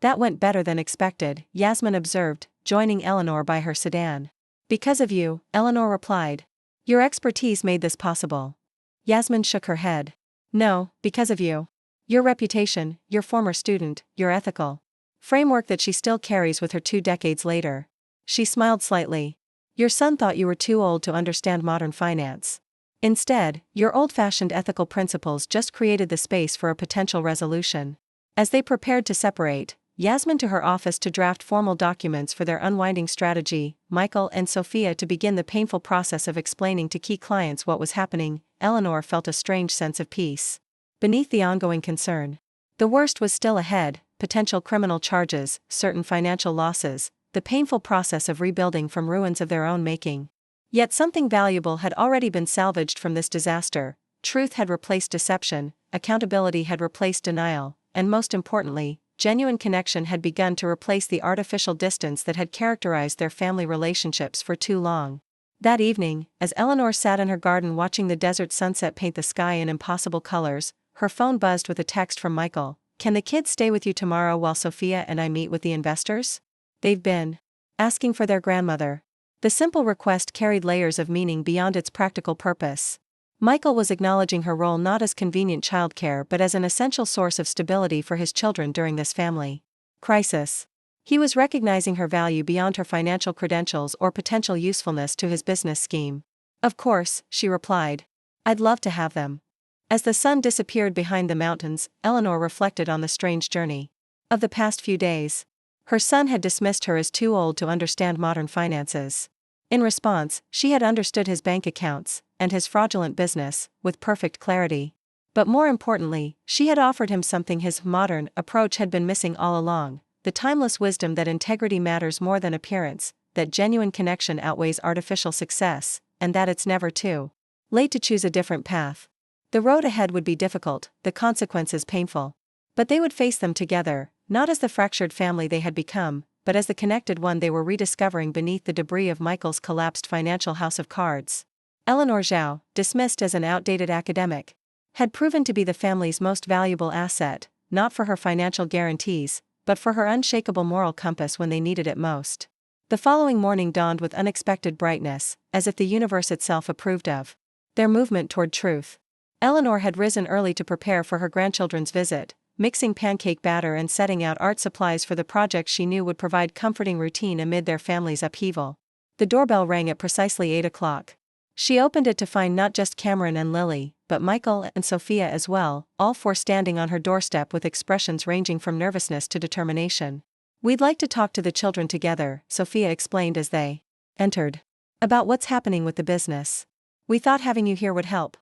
That went better than expected, Yasmin observed, joining Eleanor by her sedan. Because of you, Eleanor replied. Your expertise made this possible. Yasmin shook her head. No, because of you. Your reputation, your former student, your ethical framework that she still carries with her 2 decades later. She smiled slightly. Your son thought you were too old to understand modern finance. Instead, your old-fashioned ethical principles just created the space for a potential resolution. As they prepared to separate, Yasmin to her office to draft formal documents for their unwinding strategy, Michael and Sophia to begin the painful process of explaining to key clients what was happening, Eleanor felt a strange sense of peace. Beneath the ongoing concern, the worst was still ahead, potential criminal charges, certain financial losses, the painful process of rebuilding from ruins of their own making. Yet something valuable had already been salvaged from this disaster. Truth had replaced deception, accountability had replaced denial, and most importantly, genuine connection had begun to replace the artificial distance that had characterized their family relationships for too long. That evening, as Eleanor sat in her garden watching the desert sunset paint the sky in impossible colors, her phone buzzed with a text from Michael. Can the kids stay with you tomorrow while Sophia and I meet with the investors? They've been asking for their grandmother. The simple request carried layers of meaning beyond its practical purpose. Michael was acknowledging her role not as convenient childcare but as an essential source of stability for his children during this family crisis. He was recognizing her value beyond her financial credentials or potential usefulness to his business scheme. Of course, she replied. I'd love to have them. As the sun disappeared behind the mountains, Eleanor reflected on the strange journey of the past few days. Her son had dismissed her as too old to understand modern finances. In response, she had understood his bank accounts and his fraudulent business with perfect clarity. But more importantly, she had offered him something his modern approach had been missing all along, the timeless wisdom that integrity matters more than appearance, that genuine connection outweighs artificial success, and that it's never too late to choose a different path. The road ahead would be difficult, the consequences painful. But they would face them together, not as the fractured family they had become, but as the connected one they were rediscovering beneath the debris of Michael's collapsed financial house of cards. Eleanor Zhao, dismissed as an outdated academic, had proven to be the family's most valuable asset, not for her financial guarantees, but for her unshakable moral compass when they needed it most. The following morning dawned with unexpected brightness, as if the universe itself approved of their movement toward truth. Eleanor had risen early to prepare for her grandchildren's visit, mixing pancake batter and setting out art supplies for the project she knew would provide comforting routine amid their family's upheaval. The doorbell rang at precisely 8 o'clock. She opened it to find not just Cameron and Lily, but Michael and Sophia as well, all 4 standing on her doorstep with expressions ranging from nervousness to determination. We'd like to talk to the children together, Sophia explained as they entered. About what's happening with the business. We thought having you here would help.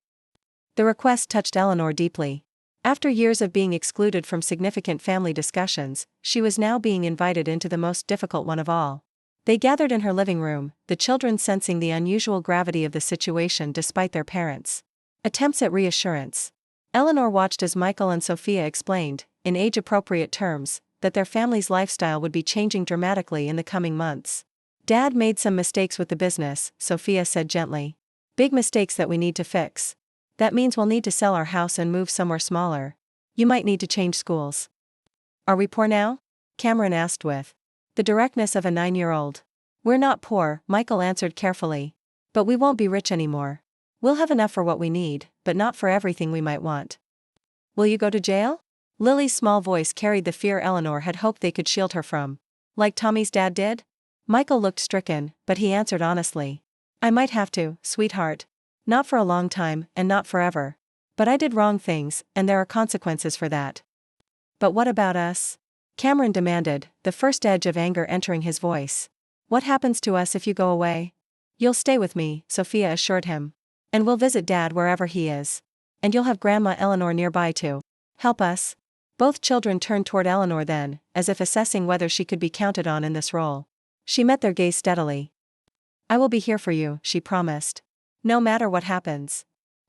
The request touched Eleanor deeply. After years of being excluded from significant family discussions, she was now being invited into the most difficult one of all. They gathered in her living room, the children sensing the unusual gravity of the situation despite their parents' attempts at reassurance. Eleanor watched as Michael and Sophia explained, in age-appropriate terms, that their family's lifestyle would be changing dramatically in the coming months. Dad made some mistakes with the business, Sophia said gently. Big mistakes that we need to fix. That means we'll need to sell our house and move somewhere smaller. You might need to change schools. Are we poor now? Cameron asked with the directness of a 9-year-old. We're not poor, Michael answered carefully. But we won't be rich anymore. We'll have enough for what we need, but not for everything we might want. Will you go to jail? Lily's small voice carried the fear Eleanor had hoped they could shield her from. Like Tommy's dad did? Michael looked stricken, but he answered honestly. I might have to, sweetheart. Not for a long time, and not forever. But I did wrong things, and there are consequences for that. But what about us? Cameron demanded, the first edge of anger entering his voice. What happens to us if you go away? You'll stay with me, Sophia assured him. And we'll visit Dad wherever he is. And you'll have Grandma Eleanor nearby to help us. Both children turned toward Eleanor then, as if assessing whether she could be counted on in this role. She met their gaze steadily. I will be here for you, she promised. No matter what happens.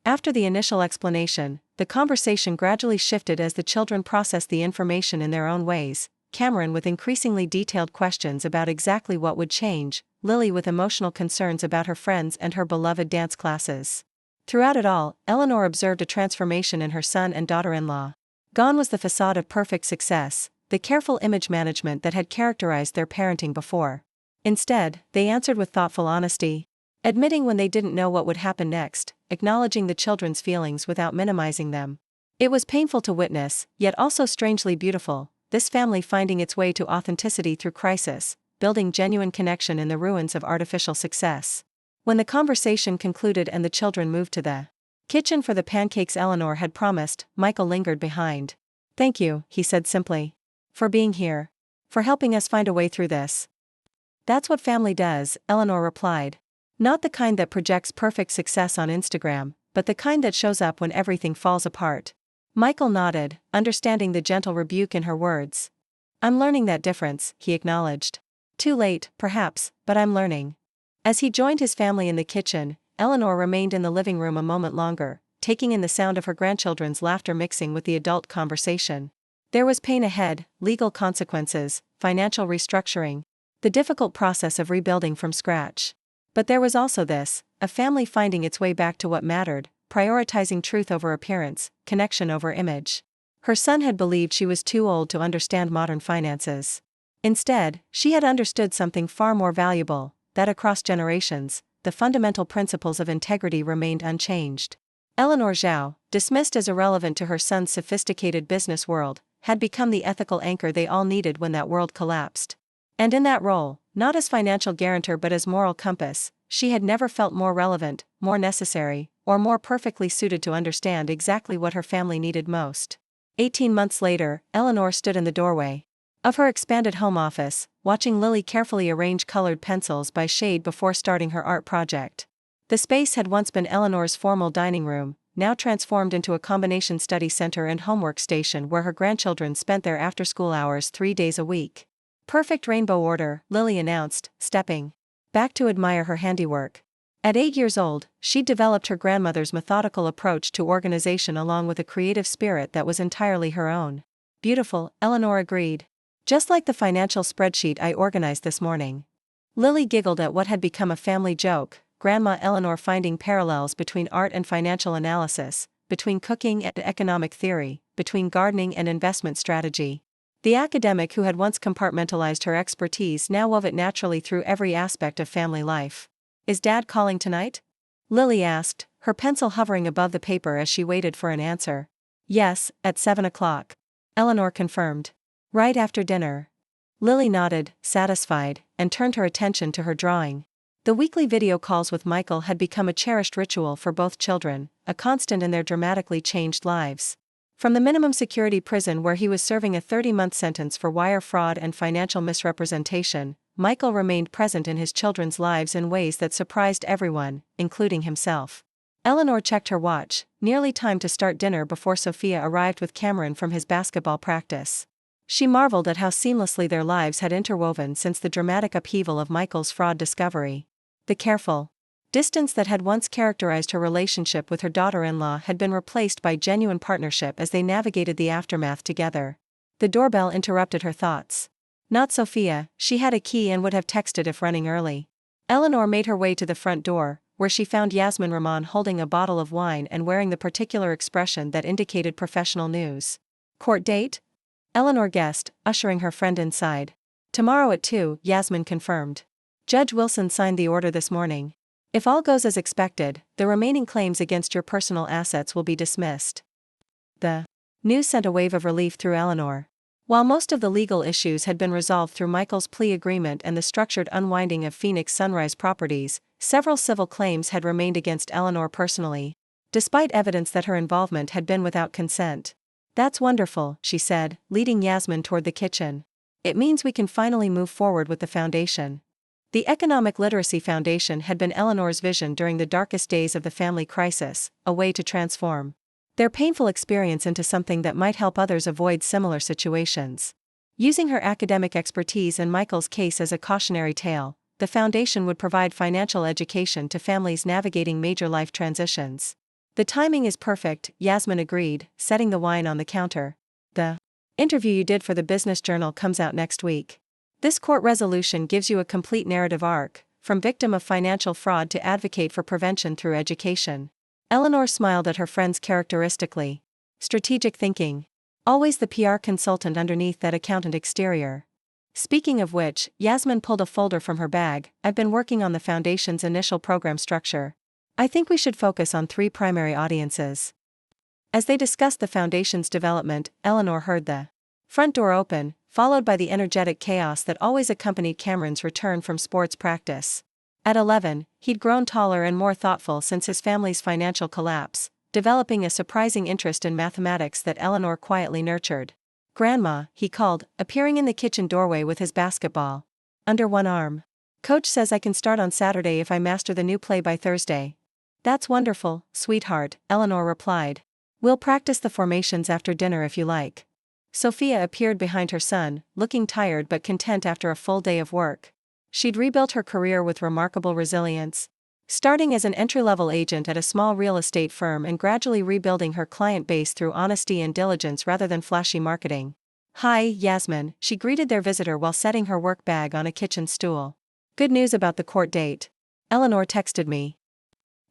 After the initial explanation, the conversation gradually shifted as the children processed the information in their own ways, Cameron with increasingly detailed questions about exactly what would change, Lily with emotional concerns about her friends and her beloved dance classes. Throughout it all, Eleanor observed a transformation in her son and daughter-in-law. Gone was the facade of perfect success, the careful image management that had characterized their parenting before. Instead, they answered with thoughtful honesty, admitting when they didn't know what would happen next, acknowledging the children's feelings without minimizing them. It was painful to witness, yet also strangely beautiful, this family finding its way to authenticity through crisis, building genuine connection in the ruins of artificial success. When the conversation concluded and the children moved to the kitchen for the pancakes Eleanor had promised, Michael lingered behind. Thank you, he said simply. For being here. For helping us find a way through this. That's what family does, Eleanor replied. Not the kind that projects perfect success on Instagram, but the kind that shows up when everything falls apart. Michael nodded, understanding the gentle rebuke in her words. I'm learning that difference, he acknowledged. Too late, perhaps, but I'm learning. As he joined his family in the kitchen, Eleanor remained in the living room a moment longer, taking in the sound of her grandchildren's laughter mixing with the adult conversation. There was pain ahead, legal consequences, financial restructuring, the difficult process of rebuilding from scratch. But there was also this, a family finding its way back to what mattered, prioritizing truth over appearance, connection over image. Her son had believed she was too old to understand modern finances. Instead, she had understood something far more valuable, that across generations, the fundamental principles of integrity remained unchanged. Eleanor Zhao, dismissed as irrelevant to her son's sophisticated business world, had become the ethical anchor they all needed when that world collapsed. And in that role, not as financial guarantor but as moral compass, she had never felt more relevant, more necessary, or more perfectly suited to understand exactly what her family needed most. 18 months later, Eleanor stood in the doorway of her expanded home office, watching Lily carefully arrange colored pencils by shade before starting her art project. The space had once been Eleanor's formal dining room, now transformed into a combination study center and homework station where her grandchildren spent their after-school hours 3 days a week. Perfect rainbow order, Lily announced, stepping back to admire her handiwork. At 8 years old, she'd developed her grandmother's methodical approach to organization along with a creative spirit that was entirely her own. Beautiful, Eleanor agreed. Just like the financial spreadsheet I organized this morning. Lily giggled at what had become a family joke, Grandma Eleanor finding parallels between art and financial analysis, between cooking and economic theory, between gardening and investment strategy. The academic who had once compartmentalized her expertise now wove it naturally through every aspect of family life. Is Dad calling tonight? Lily asked, her pencil hovering above the paper as she waited for an answer. Yes, at 7 o'clock. Eleanor confirmed. Right after dinner. Lily nodded, satisfied, and turned her attention to her drawing. The weekly video calls with Michael had become a cherished ritual for both children, a constant in their dramatically changed lives. From the minimum security prison where he was serving a 30-month sentence for wire fraud and financial misrepresentation, Michael remained present in his children's lives in ways that surprised everyone, including himself. Eleanor checked her watch, nearly time to start dinner before Sophia arrived with Cameron from his basketball practice. She marveled at how seamlessly their lives had interwoven since the dramatic upheaval of Michael's fraud discovery. The careful Distance that had once characterized her relationship with her daughter-in-law had been replaced by genuine partnership as they navigated the aftermath together. The doorbell interrupted her thoughts. Not Sophia, she had a key and would have texted if running early. Eleanor made her way to the front door, where she found Yasmin Rahman holding a bottle of wine and wearing the particular expression that indicated professional news. Court date? Eleanor guessed, ushering her friend inside. Tomorrow at 2, Yasmin confirmed. Judge Wilson signed the order this morning. If all goes as expected, the remaining claims against your personal assets will be dismissed. The news sent a wave of relief through Eleanor. While most of the legal issues had been resolved through Michael's plea agreement and the structured unwinding of Phoenix Sunrise Properties, several civil claims had remained against Eleanor personally, despite evidence that her involvement had been without consent. That's wonderful, she said, leading Yasmin toward the kitchen. It means we can finally move forward with the foundation. The Economic Literacy Foundation had been Eleanor's vision during the darkest days of the family crisis, a way to transform their painful experience into something that might help others avoid similar situations. Using her academic expertise and Michael's case as a cautionary tale, the foundation would provide financial education to families navigating major life transitions. The timing is perfect, Yasmin agreed, setting the wine on the counter. The interview you did for the Business Journal comes out next week. This court resolution gives you a complete narrative arc, from victim of financial fraud to advocate for prevention through education. Eleanor smiled at her friends characteristically. Strategic thinking. Always the PR consultant underneath that accountant exterior. Speaking of which, Yasmin pulled a folder from her bag. I've been working on the foundation's initial program structure. I think we should focus on 3 primary audiences. As they discussed the foundation's development, Eleanor heard the front door open, followed by the energetic chaos that always accompanied Cameron's return from sports practice. At 11, he'd grown taller and more thoughtful since his family's financial collapse, developing a surprising interest in mathematics that Eleanor quietly nurtured. Grandma, he called, appearing in the kitchen doorway with his basketball under one arm. Coach says I can start on Saturday if I master the new play by Thursday. That's wonderful, sweetheart, Eleanor replied. We'll practice the formations after dinner if you like. Sophia appeared behind her son, looking tired but content after a full day of work. She'd rebuilt her career with remarkable resilience, starting as an entry-level agent at a small real estate firm and gradually rebuilding her client base through honesty and diligence rather than flashy marketing. Hi, Yasmin, she greeted their visitor while setting her work bag on a kitchen stool. Good news about the court date. Eleanor texted me.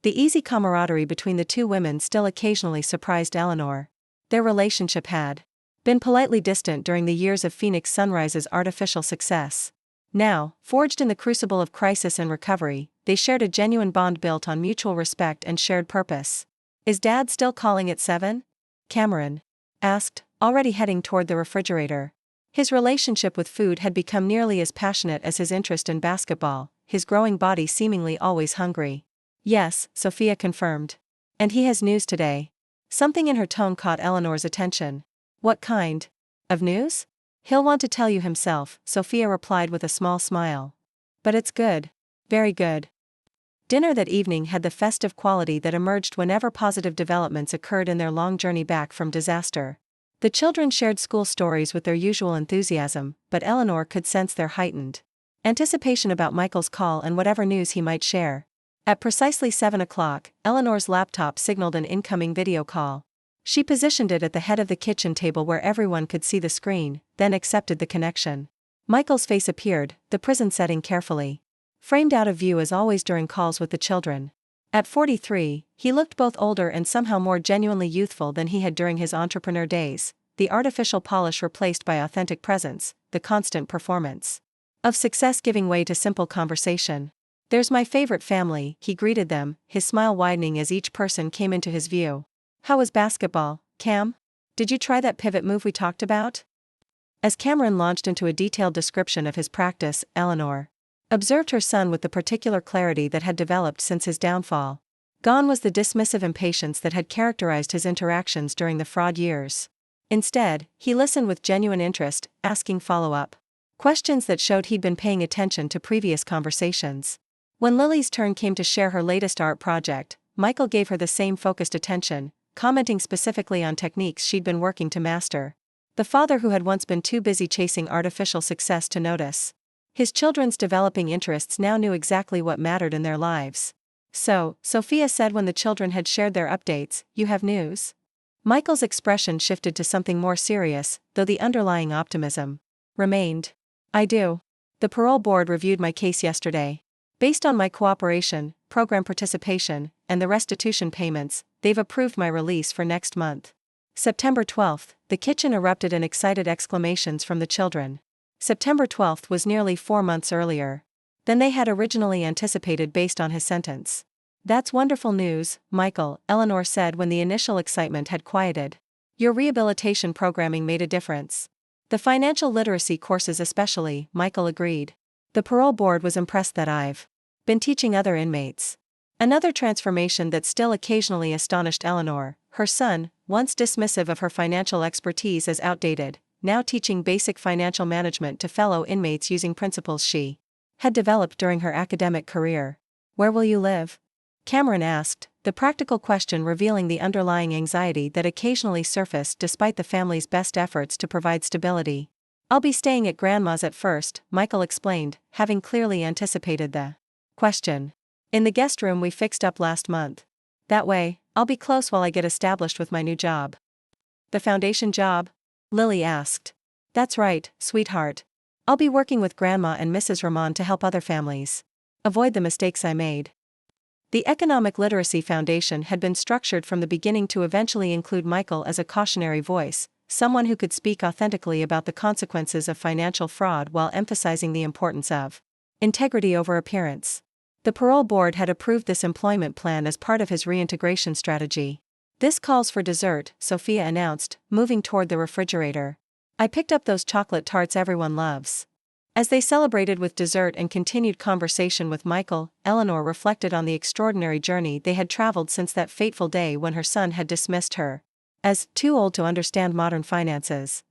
The easy camaraderie between the two women still occasionally surprised Eleanor. Their relationship had been politely distant during the years of Phoenix Sunrise's artificial success. Now, forged in the crucible of crisis and recovery, they shared a genuine bond built on mutual respect and shared purpose. Is Dad still calling at 7? Cameron asked, already heading toward the refrigerator. His relationship with food had become nearly as passionate as his interest in basketball, his growing body seemingly always hungry. Yes, Sophia confirmed. And he has news today. Something in her tone caught Eleanor's attention. What kind of news? He'll want to tell you himself, Sophia replied with a small smile. But it's good. Very good. Dinner that evening had the festive quality that emerged whenever positive developments occurred in their long journey back from disaster. The children shared school stories with their usual enthusiasm, but Eleanor could sense their heightened anticipation about Michael's call and whatever news he might share. At precisely 7 o'clock, Eleanor's laptop signaled an incoming video call. She positioned it at the head of the kitchen table where everyone could see the screen, then accepted the connection. Michael's face appeared, the prison setting carefully framed out of view as always during calls with the children. At 43, he looked both older and somehow more genuinely youthful than he had during his entrepreneur days, the artificial polish replaced by authentic presence, the constant performance of success giving way to simple conversation. There's my favorite family, he greeted them, his smile widening as each person came into his view. How was basketball, Cam? Did you try that pivot move we talked about? As Cameron launched into a detailed description of his practice, Eleanor observed her son with the particular clarity that had developed since his downfall. Gone was the dismissive impatience that had characterized his interactions during the fraud years. Instead, he listened with genuine interest, asking follow-up questions that showed he'd been paying attention to previous conversations. When Lily's turn came to share her latest art project, Michael gave her the same focused attention, commenting specifically on techniques she'd been working to master. The father who had once been too busy chasing artificial success to notice his children's developing interests now knew exactly what mattered in their lives. So, Sophia said when the children had shared their updates, you have news? Michael's expression shifted to something more serious, though the underlying optimism remained. I do. The parole board reviewed my case yesterday. Based on my cooperation, program participation, and the restitution payments, they've approved my release for next month. September 12th, the kitchen erupted in excited exclamations from the children. September 12th was nearly 4 months earlier than they had originally anticipated based on his sentence. That's wonderful news, Michael, Eleanor said when the initial excitement had quieted. Your rehabilitation programming made a difference. The financial literacy courses especially, Michael agreed. The parole board was impressed that I've been teaching other inmates. Another transformation that still occasionally astonished Eleanor, her son, once dismissive of her financial expertise as outdated, now teaching basic financial management to fellow inmates using principles she had developed during her academic career. Where will you live? Cameron asked, the practical question revealing the underlying anxiety that occasionally surfaced despite the family's best efforts to provide stability. I'll be staying at Grandma's at first, Michael explained, having clearly anticipated the question. In the guest room we fixed up last month. That way, I'll be close while I get established with my new job. The foundation job? Lily asked. That's right, sweetheart. I'll be working with Grandma and Mrs. Ramon to help other families avoid the mistakes I made. The Economic Literacy Foundation had been structured from the beginning to eventually include Michael as a cautionary voice, someone who could speak authentically about the consequences of financial fraud while emphasizing the importance of integrity over appearance. The parole board had approved this employment plan as part of his reintegration strategy. This calls for dessert, Sophia announced, moving toward the refrigerator. I picked up those chocolate tarts everyone loves. As they celebrated with dessert and continued conversation with Michael, Eleanor reflected on the extraordinary journey they had traveled since that fateful day when her son had dismissed her as too old to understand modern finances.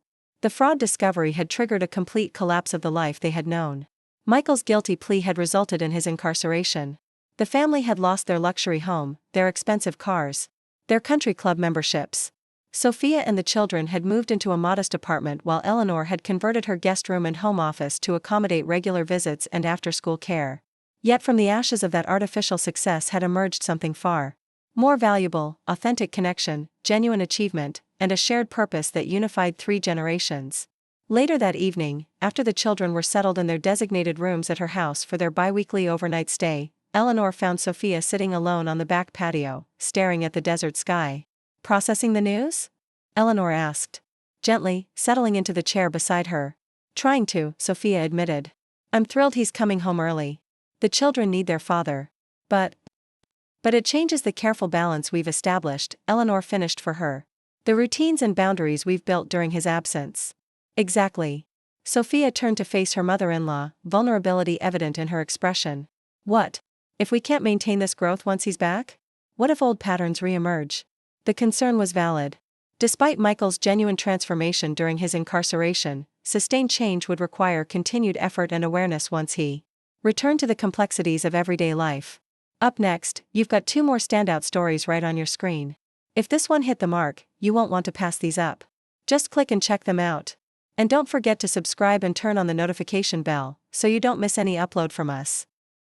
The fraud discovery had triggered a complete collapse of the life they had known. Michael's guilty plea had resulted in his incarceration. The family had lost their luxury home, their expensive cars, their country club memberships. Sophia and the children had moved into a modest apartment while Eleanor had converted her guest room and home office to accommodate regular visits and after-school care. Yet from the ashes of that artificial success had emerged something far more valuable: authentic connection, genuine achievement, and a shared purpose that unified 3 generations. Later that evening, after the children were settled in their designated rooms at her house for their bi-weekly overnight stay, Eleanor found Sophia sitting alone on the back patio, staring at the desert sky. Processing the news? Eleanor asked. Gently, settling into the chair beside her. Trying to, Sophia admitted. I'm thrilled he's coming home early. The children need their father. But it changes the careful balance we've established, Eleanor finished for her. The routines and boundaries we've built during his absence. Exactly. Sophia turned to face her mother-in-law, vulnerability evident in her expression. What if we can't maintain this growth once he's back? What if old patterns re-emerge? The concern was valid. Despite Michael's genuine transformation during his incarceration, sustained change would require continued effort and awareness once he returned to the complexities of everyday life. Up next, you've got 2 more standout stories right on your screen. If this one hit the mark, you won't want to pass these up. Just click and check them out. And don't forget to subscribe and turn on the notification bell, so you don't miss any upload from us.